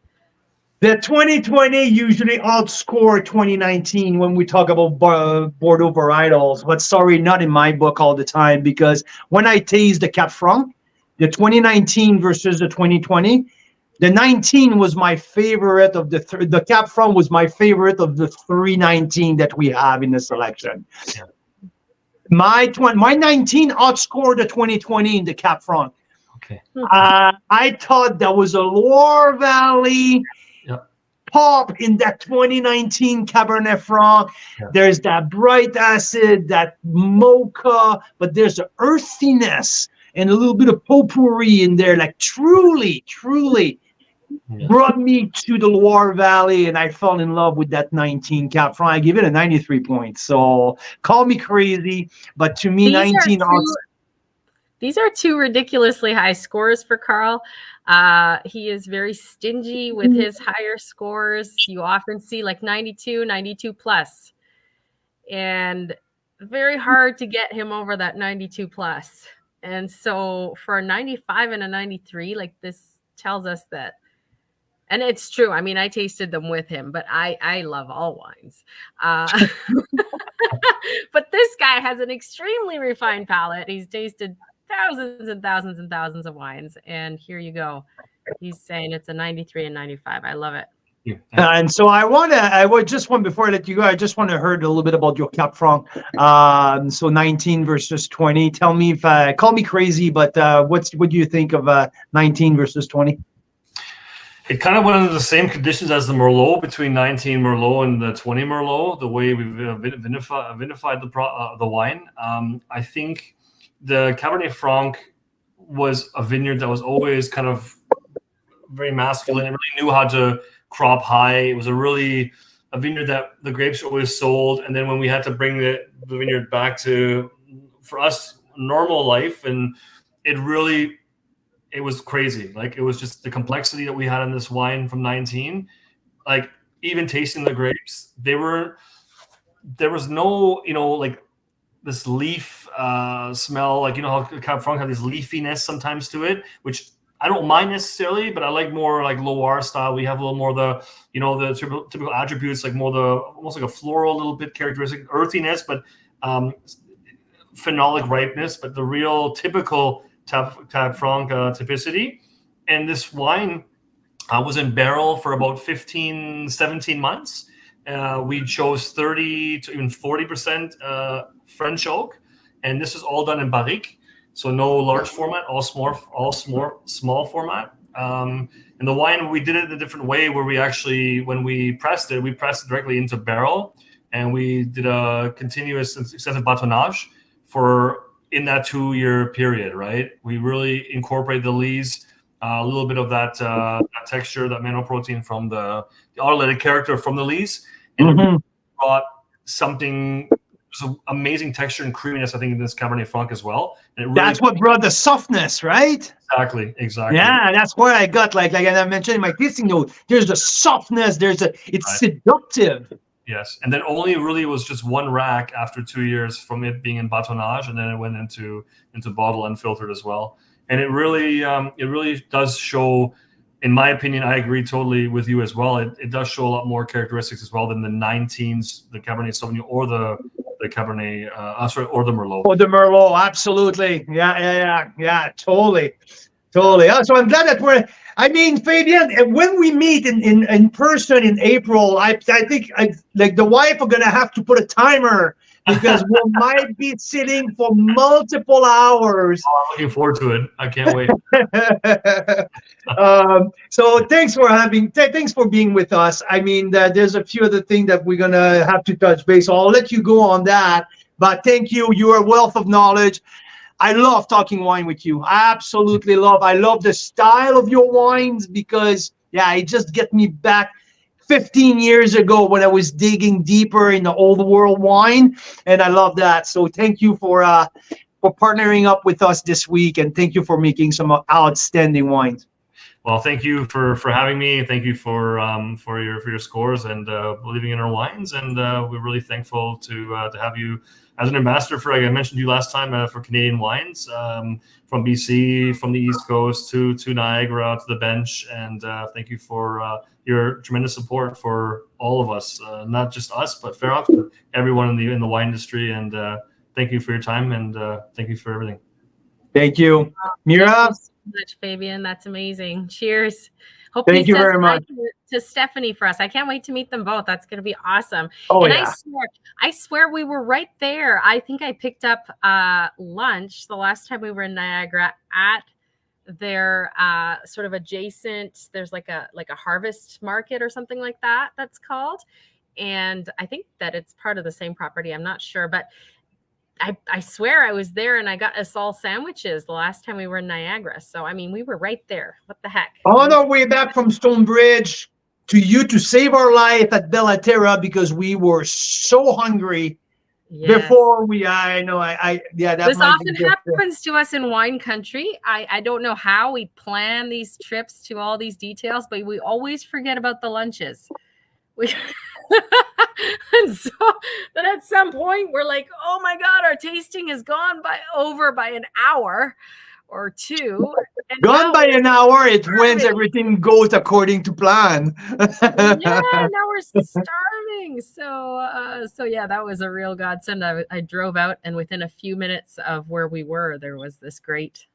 [SPEAKER 2] The 2020 usually outscore 2019 when we talk about Bordeaux varietals, but sorry, not in my book all the time, because when I taste the Cap Franc, the 2019 versus the 2020, the 19 was my favorite of the Cap Franc was my favorite of the 319 that we have in the selection. Yeah. My 19 outscored the 2020 in the Cap Franc.
[SPEAKER 3] Okay.
[SPEAKER 2] I thought that was a Loire Valley pop in that 2019 Cabernet Franc. Yeah. There's that bright acid, that mocha, but there's the earthiness and a little bit of potpourri in there. Like truly brought me to the Loire Valley, and I fell in love with that 19 Cap Franc. I give it a 93 points. So call me crazy, but to me,
[SPEAKER 1] these are two ridiculously high scores for Carl. He is very stingy with his higher scores. You often see like 92 plus, and very hard to get him over that 92 plus. And so for a 95 and a 93, like this tells us that, and it's true. I mean, I tasted them with him, but I love all wines. But this guy has an extremely refined palate. He's tasted thousands and thousands and thousands of wines, and here you go. He's saying it's a 93 and 95. I love it.
[SPEAKER 2] Yeah. And so I would just want, before I let you go, I just want to hear a little bit about your Cap Franc. So 19 versus 20. Tell me if call me crazy, but what do you think of 19 versus 20?
[SPEAKER 3] It kind of went under the same conditions as the Merlot, between 19 Merlot and the 20 Merlot, the way we vinified the wine. I think the Cabernet Franc was a vineyard that was always kind of very masculine. It really knew how to crop high. It was a vineyard that the grapes were always sold. And then when we had to bring the vineyard back to, for us, normal life, and it was crazy. Like, it was just the complexity that we had in this wine from 19. Like, even tasting the grapes, there was no, like this leaf smell, like, how Cab Franc had this leafiness sometimes to it, which I don't mind necessarily, but I like more like Loire style. We have a little more the typical attributes, like more almost like a floral, little bit characteristic earthiness, but phenolic ripeness, but the real typical Cab Franc typicity. And this wine was in barrel for about 15, 17 months. We chose 30 to even 40% French oak, and this is all done in barrique, so no large format, all small format. And the wine, we did it in a different way, where we actually, when we pressed it directly into barrel, and we did a continuous extensive batonnage for in that 2-year period, right? We really incorporate the lees, a little bit of that texture, that mineral protein from the autolytic character from the lees, and it brought something, some amazing texture and creaminess, I think, in this Cabernet Franc as well. And it really,
[SPEAKER 2] that's what brought the softness, right?
[SPEAKER 3] Exactly.
[SPEAKER 2] Yeah, that's where I got like I mentioned in my tasting note. There's the softness. It's seductive.
[SPEAKER 3] Yes, and then only really was just one rack after 2 years from it being in bâtonnage, and then it went into bottle unfiltered as well. And it really does show, in my opinion, I agree totally with you as well. It does show a lot more characteristics as well than the 19s, the Cabernet Sauvignon, or the Cabernet, or the Merlot.
[SPEAKER 2] Or the Merlot, absolutely. Yeah, totally. So I'm glad that Fabian, when we meet in person in April, I think like the wife are gonna have to put a timer because we might be sitting for multiple hours.
[SPEAKER 3] Oh, I'm looking forward to it. I can't wait.
[SPEAKER 2] So thanks for being with us. I mean, there's a few other things that we're gonna have to touch base. So I'll let you go on that. But thank you. You're a wealth of knowledge. I love talking wine with you. I absolutely love. I love the style of your wines because, it just gets me back 15 years ago when I was digging deeper in the old world wine, and I love that. So thank you for partnering up with us this week, and thank you for making some outstanding wines.
[SPEAKER 3] Well, thank you for having me. Thank you for your scores and believing in our wines, and we're really thankful to have you as an ambassador for, like I mentioned to you last time, for Canadian wines, from BC, from the East Coast to Niagara, to the bench. And thank you for your tremendous support for all of us, not just us, but FEROX, but everyone in the wine industry. And thank you for your time, and thank you for everything.
[SPEAKER 2] Thank you. Mira?
[SPEAKER 1] Thank you so much, Fabian. That's amazing. Cheers. Hope
[SPEAKER 2] Thank you very much.
[SPEAKER 1] To Stephanie for us. I can't wait to meet them both. That's going to be awesome.
[SPEAKER 2] Oh,
[SPEAKER 1] and
[SPEAKER 2] yeah.
[SPEAKER 1] I swear we were right there. I think I picked up lunch the last time we were in Niagara at their sort of adjacent. There's like a harvest market or something like that that's called. And I think that it's part of the same property. I'm not sure, but I swear I was there and I got us all sandwiches the last time we were in Niagara. So, I mean, we were right there. What the heck?
[SPEAKER 2] On our way back from Stonebridge to save our life at Bellaterra because we were so hungry before we, that
[SPEAKER 1] this often happens to us in wine country. I don't know how we plan these trips to all these details, but we always forget about the lunches. And so then at some point we're like, oh my God, our tasting has gone over by an hour or two.
[SPEAKER 2] Gone by an hour, it wins, everything goes according to plan.
[SPEAKER 1] Now we're starving. So yeah, that was a real godsend. I drove out, and within a few minutes of where we were, there was this great,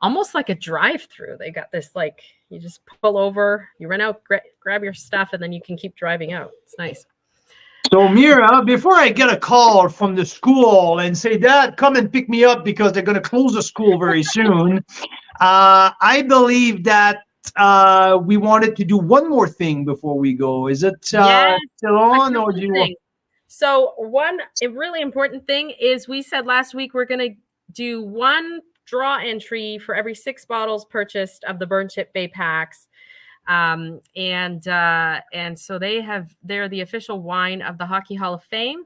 [SPEAKER 1] almost like a drive-through. They got this, like, you just pull over, you run out, grab your stuff, and then you can keep driving out. It's nice.
[SPEAKER 2] So Mira, before I get a call from the school and say, Dad, come and pick me up because they're going to close the school very soon, I believe that we wanted to do one more thing before we go. Is it still on, or do you?
[SPEAKER 1] So one really important thing is, we said last week we're going to do one draw entry for every 6 bottles purchased of the Burn Chip Bay packs. And so they're the official wine of the Hockey Hall of Fame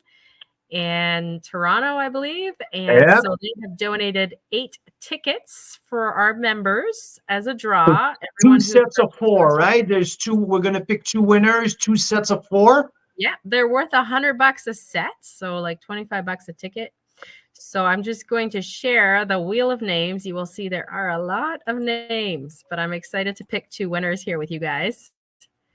[SPEAKER 1] in Toronto, I believe. And so they have donated 8 tickets for our members as a draw.
[SPEAKER 2] 2 sets of 4, right? There's 2. We're going to pick 2 winners, 2 sets of 4.
[SPEAKER 1] Yeah, they're worth $100 a set. So like $25 a ticket. So I'm just going to share the wheel of names. You will see there are a lot of names, but I'm excited to pick 2 winners here with you guys.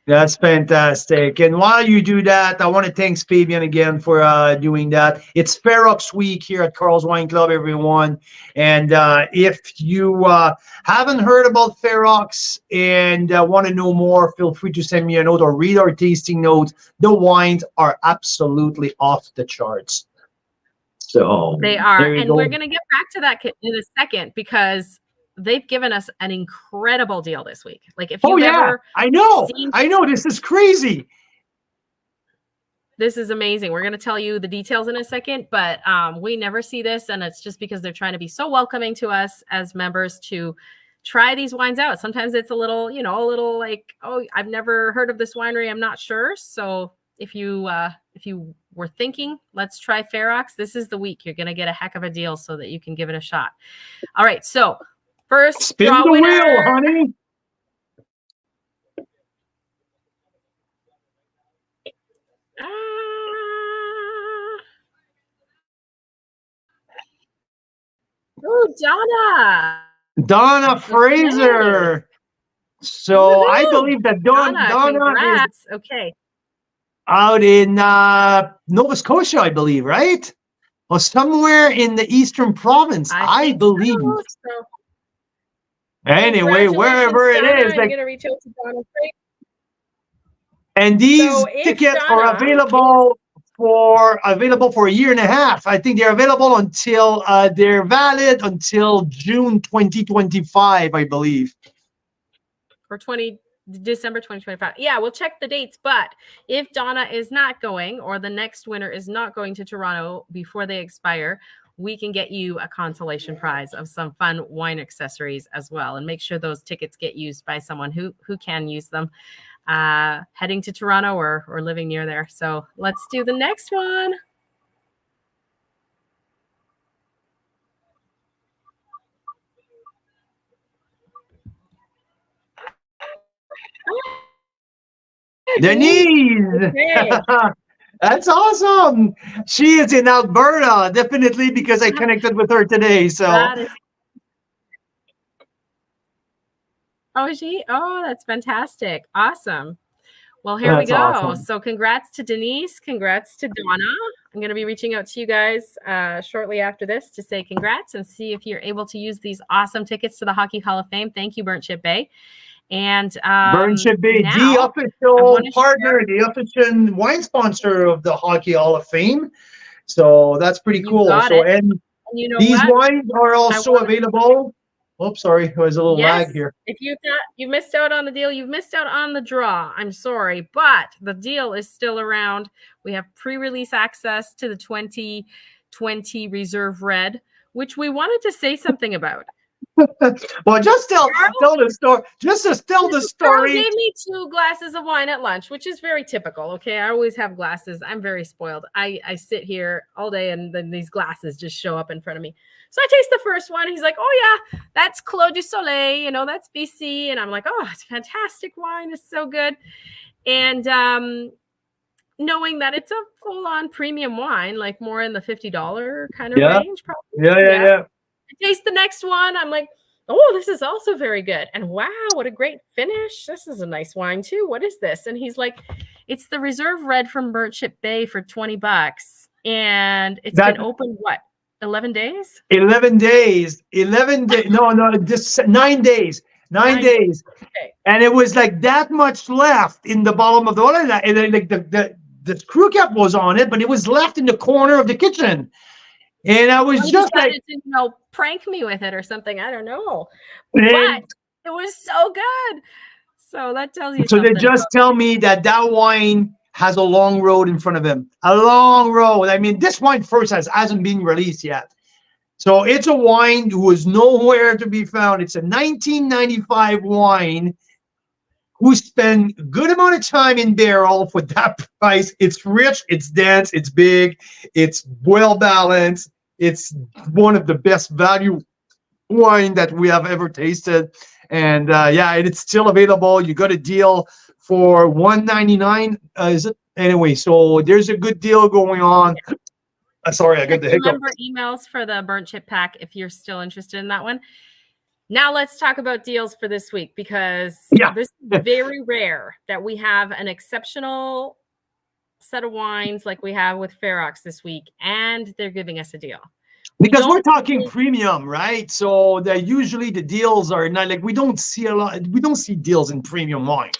[SPEAKER 2] That's fantastic. And while you do that, I want to thank Fabian again for doing that. It's FEROX week here at Carl's Wine Club, everyone. And if you haven't heard about FEROX and want to know more, feel free to send me a note or read our tasting notes. The wines are absolutely off the charts. So
[SPEAKER 1] they are, and we're going to get back to that in a second because they've given us an incredible deal this week. Like, if you
[SPEAKER 2] I know this is crazy.
[SPEAKER 1] This is amazing. We're going to tell you the details in a second, but we never see this, and it's just because they're trying to be so welcoming to us as members to try these wines out. Sometimes it's a little, you know, a little like, oh, I've never heard of this winery, I'm not sure. So if you were thinking, let's try FEROX, this is the week. You're going to get a heck of a deal so that you can give it a shot. All right, so first
[SPEAKER 2] Spin
[SPEAKER 1] draw
[SPEAKER 2] the
[SPEAKER 1] winner.
[SPEAKER 2] wheel, honey.
[SPEAKER 1] Oh, Donna.
[SPEAKER 2] Donna Fraser.
[SPEAKER 1] Okay.
[SPEAKER 2] So I believe that Donna
[SPEAKER 1] congrats. Okay.
[SPEAKER 2] Out in Nova Scotia, I believe, right? Or somewhere in the eastern province, I believe.
[SPEAKER 1] So.
[SPEAKER 2] Anyway, wherever it is,
[SPEAKER 1] I'm going to reach out to Donna Fraser.
[SPEAKER 2] And these tickets are available for a year and a half. I think they're available until they're valid until June 2025, I believe.
[SPEAKER 1] Or December 2025. Yeah, we'll check the dates. But if Donna is not going, or the next winner is not going to Toronto before they expire, we can get you a consolation prize of some fun wine accessories as well. And make sure those tickets get used by someone who can use them. Heading to Toronto or living near there. So let's do the next one.
[SPEAKER 2] Denise! Okay. That's awesome. She is in Alberta, definitely, because I connected with her today. So
[SPEAKER 1] oh, is she? Oh, that's fantastic. Awesome. Well, here we go. Awesome. So congrats to Denise. Congrats to Donna. I'm going to be reaching out to you guys shortly after this to say congrats and see if you're able to use these awesome tickets to the Hockey Hall of Fame. Thank you, Burnt Chip Bay. And
[SPEAKER 2] Burnt Chip Bay, the official partner, the official wine sponsor of the Hockey Hall of Fame. So that's pretty cool. So and you know these wines are also available. Oops, sorry, there was a little lag here.
[SPEAKER 1] If you thought you missed out on the deal, you've missed out on the draw. I'm sorry, but the deal is still around. We have pre-release access to the 2020 Reserve Red, which we wanted to say something about.
[SPEAKER 2] Well, just tell the story. Just to tell the story.
[SPEAKER 1] Carl gave me 2 glasses of wine at lunch, which is very typical. Okay, I always have glasses. I'm very spoiled. I sit here all day, and then these glasses just show up in front of me. So I taste the first one. He's like, "Oh yeah, that's Clos du Soleil. You know, that's BC." And I'm like, "Oh, it's fantastic wine. It's so good." And knowing that it's a full-on premium wine, like more in the $50 kind of range, probably.
[SPEAKER 2] Yeah.
[SPEAKER 1] I taste the next one. I'm like, oh, this is also very good. And wow, what a great finish. This is a nice wine too. What is this? And he's like, it's the Reserve Red from Burnt Chip Bay for $20. And it's been open, what, 11 days?
[SPEAKER 2] 11 days. 11 days. No, just 9 days. 9 days. Okay. And it was like that much left in the bottom of the water. And then like the screw cap was on it, but it was left in the corner of the kitchen. And I was just like,
[SPEAKER 1] to, you know, prank me with it or something. I don't know. But it was so good. So that tells you something.
[SPEAKER 2] So they just tell me that wine has a long road in front of him. A long road. I mean, this wine first hasn't been released yet. So it's a wine who is nowhere to be found. It's a 1995 wine who spent a good amount of time in barrel for that price. It's rich, it's dense, it's big, it's well balanced. It's one of the best value wine that we have ever tasted. And it's still available. You got a deal for $199. Is it? Anyway, so there's a good deal going on. Sorry, I got the hiccup.
[SPEAKER 1] Remember emails for the Burnt Chip pack if you're still interested in that one. Now let's talk about deals for this week, because this is very rare that we have an exceptional set of wines like we have with FEROX this week, and they're giving us a deal.
[SPEAKER 2] Because we're talking premium, right? So usually the deals are not like, we don't see deals in premium wine.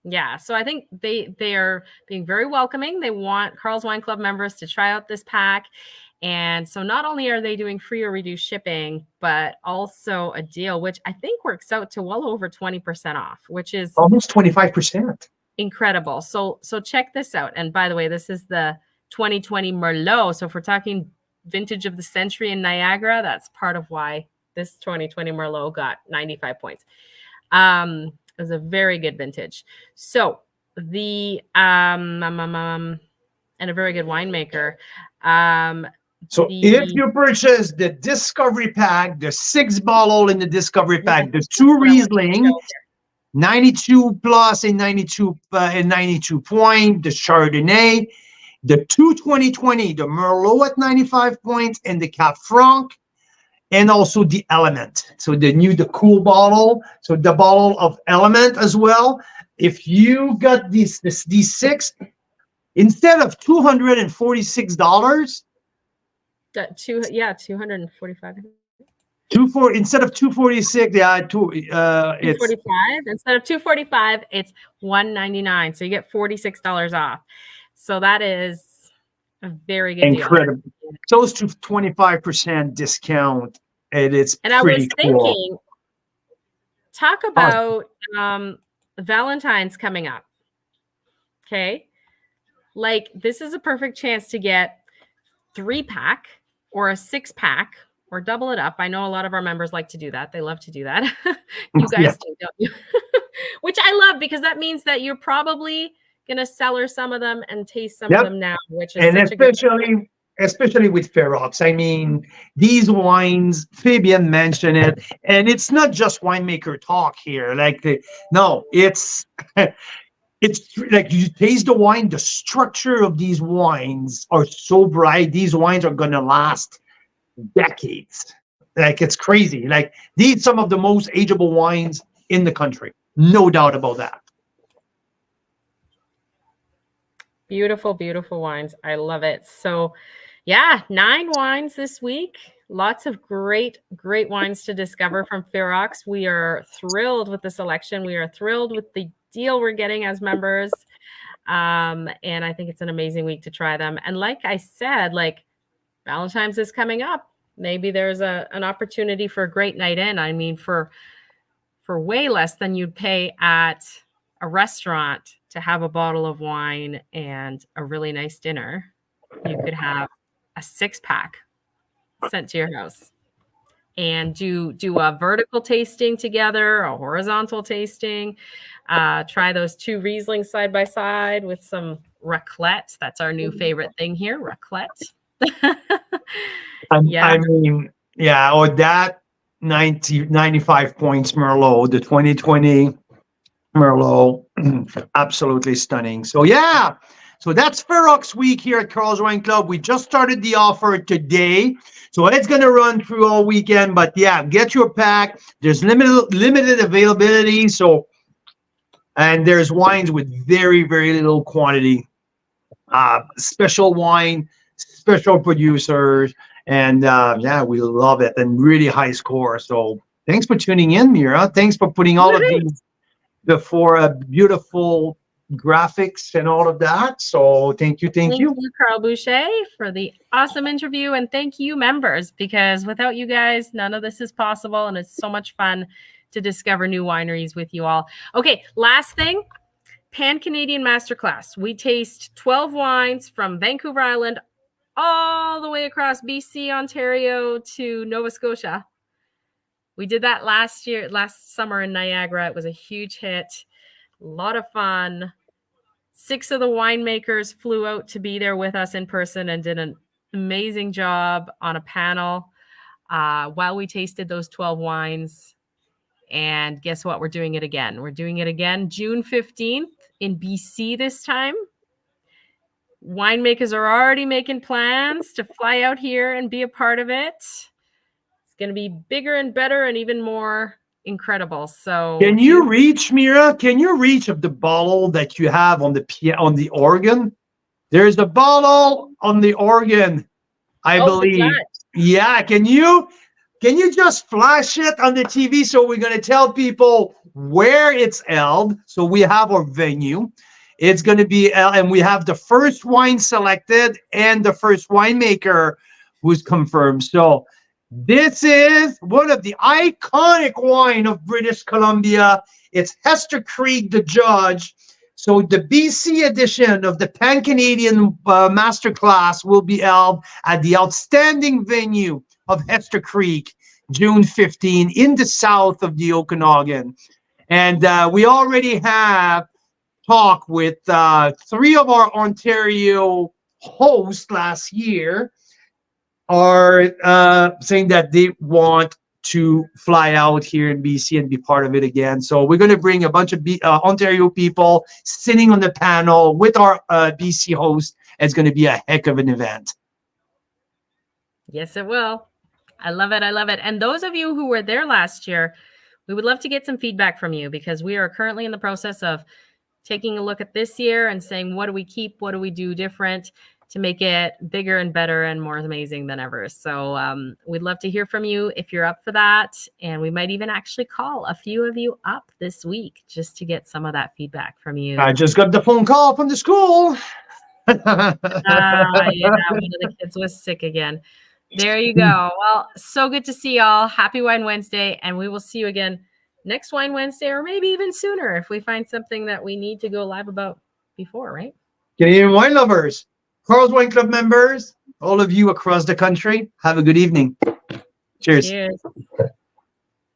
[SPEAKER 1] Yeah, so I think they are being very welcoming. They want Carl's Wine Club members to try out this pack. And so not only are they doing free or reduced shipping, but also a deal, which I think works out to well over 20% off, which is
[SPEAKER 2] almost 25%.
[SPEAKER 1] incredible. So check this out. And by the way, this is the 2020 Merlot. So if we're talking vintage of the century in Niagara, that's part of why this 2020 Merlot got 95 points. It was a very good vintage. So the and a very good winemaker.
[SPEAKER 2] So if you purchase the Discovery Pack, the 6 bottle in the Discovery Pack, the 2 Riesling, 92 plus and 92 point, the Chardonnay, the 2020, the Merlot at 95 points, and the Cap Franc, and also the Element. So the cool bottle, so the bottle of Element as well. If you got these 6, instead of $246,
[SPEAKER 1] $245.
[SPEAKER 2] Instead of 246, it's
[SPEAKER 1] 245. Instead of 245, it's $199. So you get $46 off. So that is a very good
[SPEAKER 2] incredible.
[SPEAKER 1] deal.
[SPEAKER 2] Close to 25% discount, and it's
[SPEAKER 1] and I
[SPEAKER 2] pretty
[SPEAKER 1] was thinking,
[SPEAKER 2] cool.
[SPEAKER 1] Talk about Valentine's coming up. Okay, like this is a perfect chance to get 3-pack or a 6-pack. Or double it up. I know a lot of our members like to do that. They love to do that. You guys do, don't you? Which I love, because that means that you're probably going to cellar some of them and taste some of them now, which is
[SPEAKER 2] especially with FEROX. I mean, these wines, Fabian mentioned it, and it's not just winemaker talk here. It's like you taste the wine. The structure of these wines are so bright. These wines are going to last decades. Like, it's crazy. Like, these some of the most ageable wines in the country, no doubt about that.
[SPEAKER 1] Beautiful, beautiful wines. I love it. So yeah, 9 wines this week. Lots of great wines to discover from FEROX. We are thrilled with the selection. We are thrilled with the deal we're getting as members, and I think it's an amazing week to try them. And like I said, like, Valentine's is coming up. Maybe there's an opportunity for a great night in. I mean, for way less than you'd pay at a restaurant to have a bottle of wine and a really nice dinner, you could have a 6-pack sent to your house and do a vertical tasting together, a horizontal tasting. Try those 2 Riesling side by side with some raclette. That's our new favorite thing here, raclette.
[SPEAKER 2] I mean, or that 95 points Merlot, the 2020 Merlot, absolutely stunning. So that's FEROX week here at Carl's Wine Club. We just started the offer today, so it's going to run through all weekend. But yeah, get your pack. There's limited availability. And there's wines with very, very little quantity. Special wine, special producers, and we love it, and really high score. So thanks for tuning in, Mira. Thanks for putting all of these before beautiful graphics and all of that. So thank you,
[SPEAKER 1] Carl Boucher, for the awesome interview, and thank you, members, because without you guys, none of this is possible, and it's so much fun to discover new wineries with you all. Okay, last thing. Pan-Canadian Masterclass. We taste 12 wines from Vancouver Island all the way across BC, Ontario to Nova Scotia. We did that last summer in Niagara. It was a huge hit. A lot of fun. 6 of the winemakers flew out to be there with us in person and did an amazing job on a panel while we tasted those 12 wines. And guess what? We're doing it again. We're doing it again June 15th in BC this time. Winemakers are already making plans to fly out here and be a part of it. It's going to be bigger and better and even more incredible. So
[SPEAKER 2] can you reach, Mira? Can you reach of the bottle that you have on the organ? There's a bottle on the organ, I believe. Yeah, can you just flash it on the TV? So we're going to tell people where it's held. So we have our venue. It's going to be, and we have the first wine selected and the first winemaker who's confirmed. So this is one of the iconic wine of British Columbia. It's Hester Creek, the judge. So the BC edition of the Pan-Canadian Masterclass will be held at the outstanding venue of Hester Creek, June 15, in the south of the Okanagan. And we already have talked with 3 of our Ontario hosts last year are saying that they want to fly out here in BC and be part of it again. So we're going to bring a bunch of Ontario people sitting on the panel with our BC host. It's going to be a heck of an event.
[SPEAKER 1] Yes, it will. I love it. I love it. And those of you who were there last year, we would love to get some feedback from you, because we are currently in the process of taking a look at this year and saying, what do we keep? What do we do different to make it bigger and better and more amazing than ever? So we'd love to hear from you if you're up for that. And we might even actually call a few of you up this week just to get some of that feedback from you.
[SPEAKER 2] I just got the phone call from the school.
[SPEAKER 1] Yeah, one of the kids was sick again. There you go. Well, so good to see y'all. Happy Wine Wednesday. And we will see you again next Wine Wednesday, or maybe even sooner if we find something that we need to go live about before, right?
[SPEAKER 2] Canadian wine lovers, Carl's Wine Club members, all of you across the country, have a good evening. Cheers.
[SPEAKER 1] Cheers.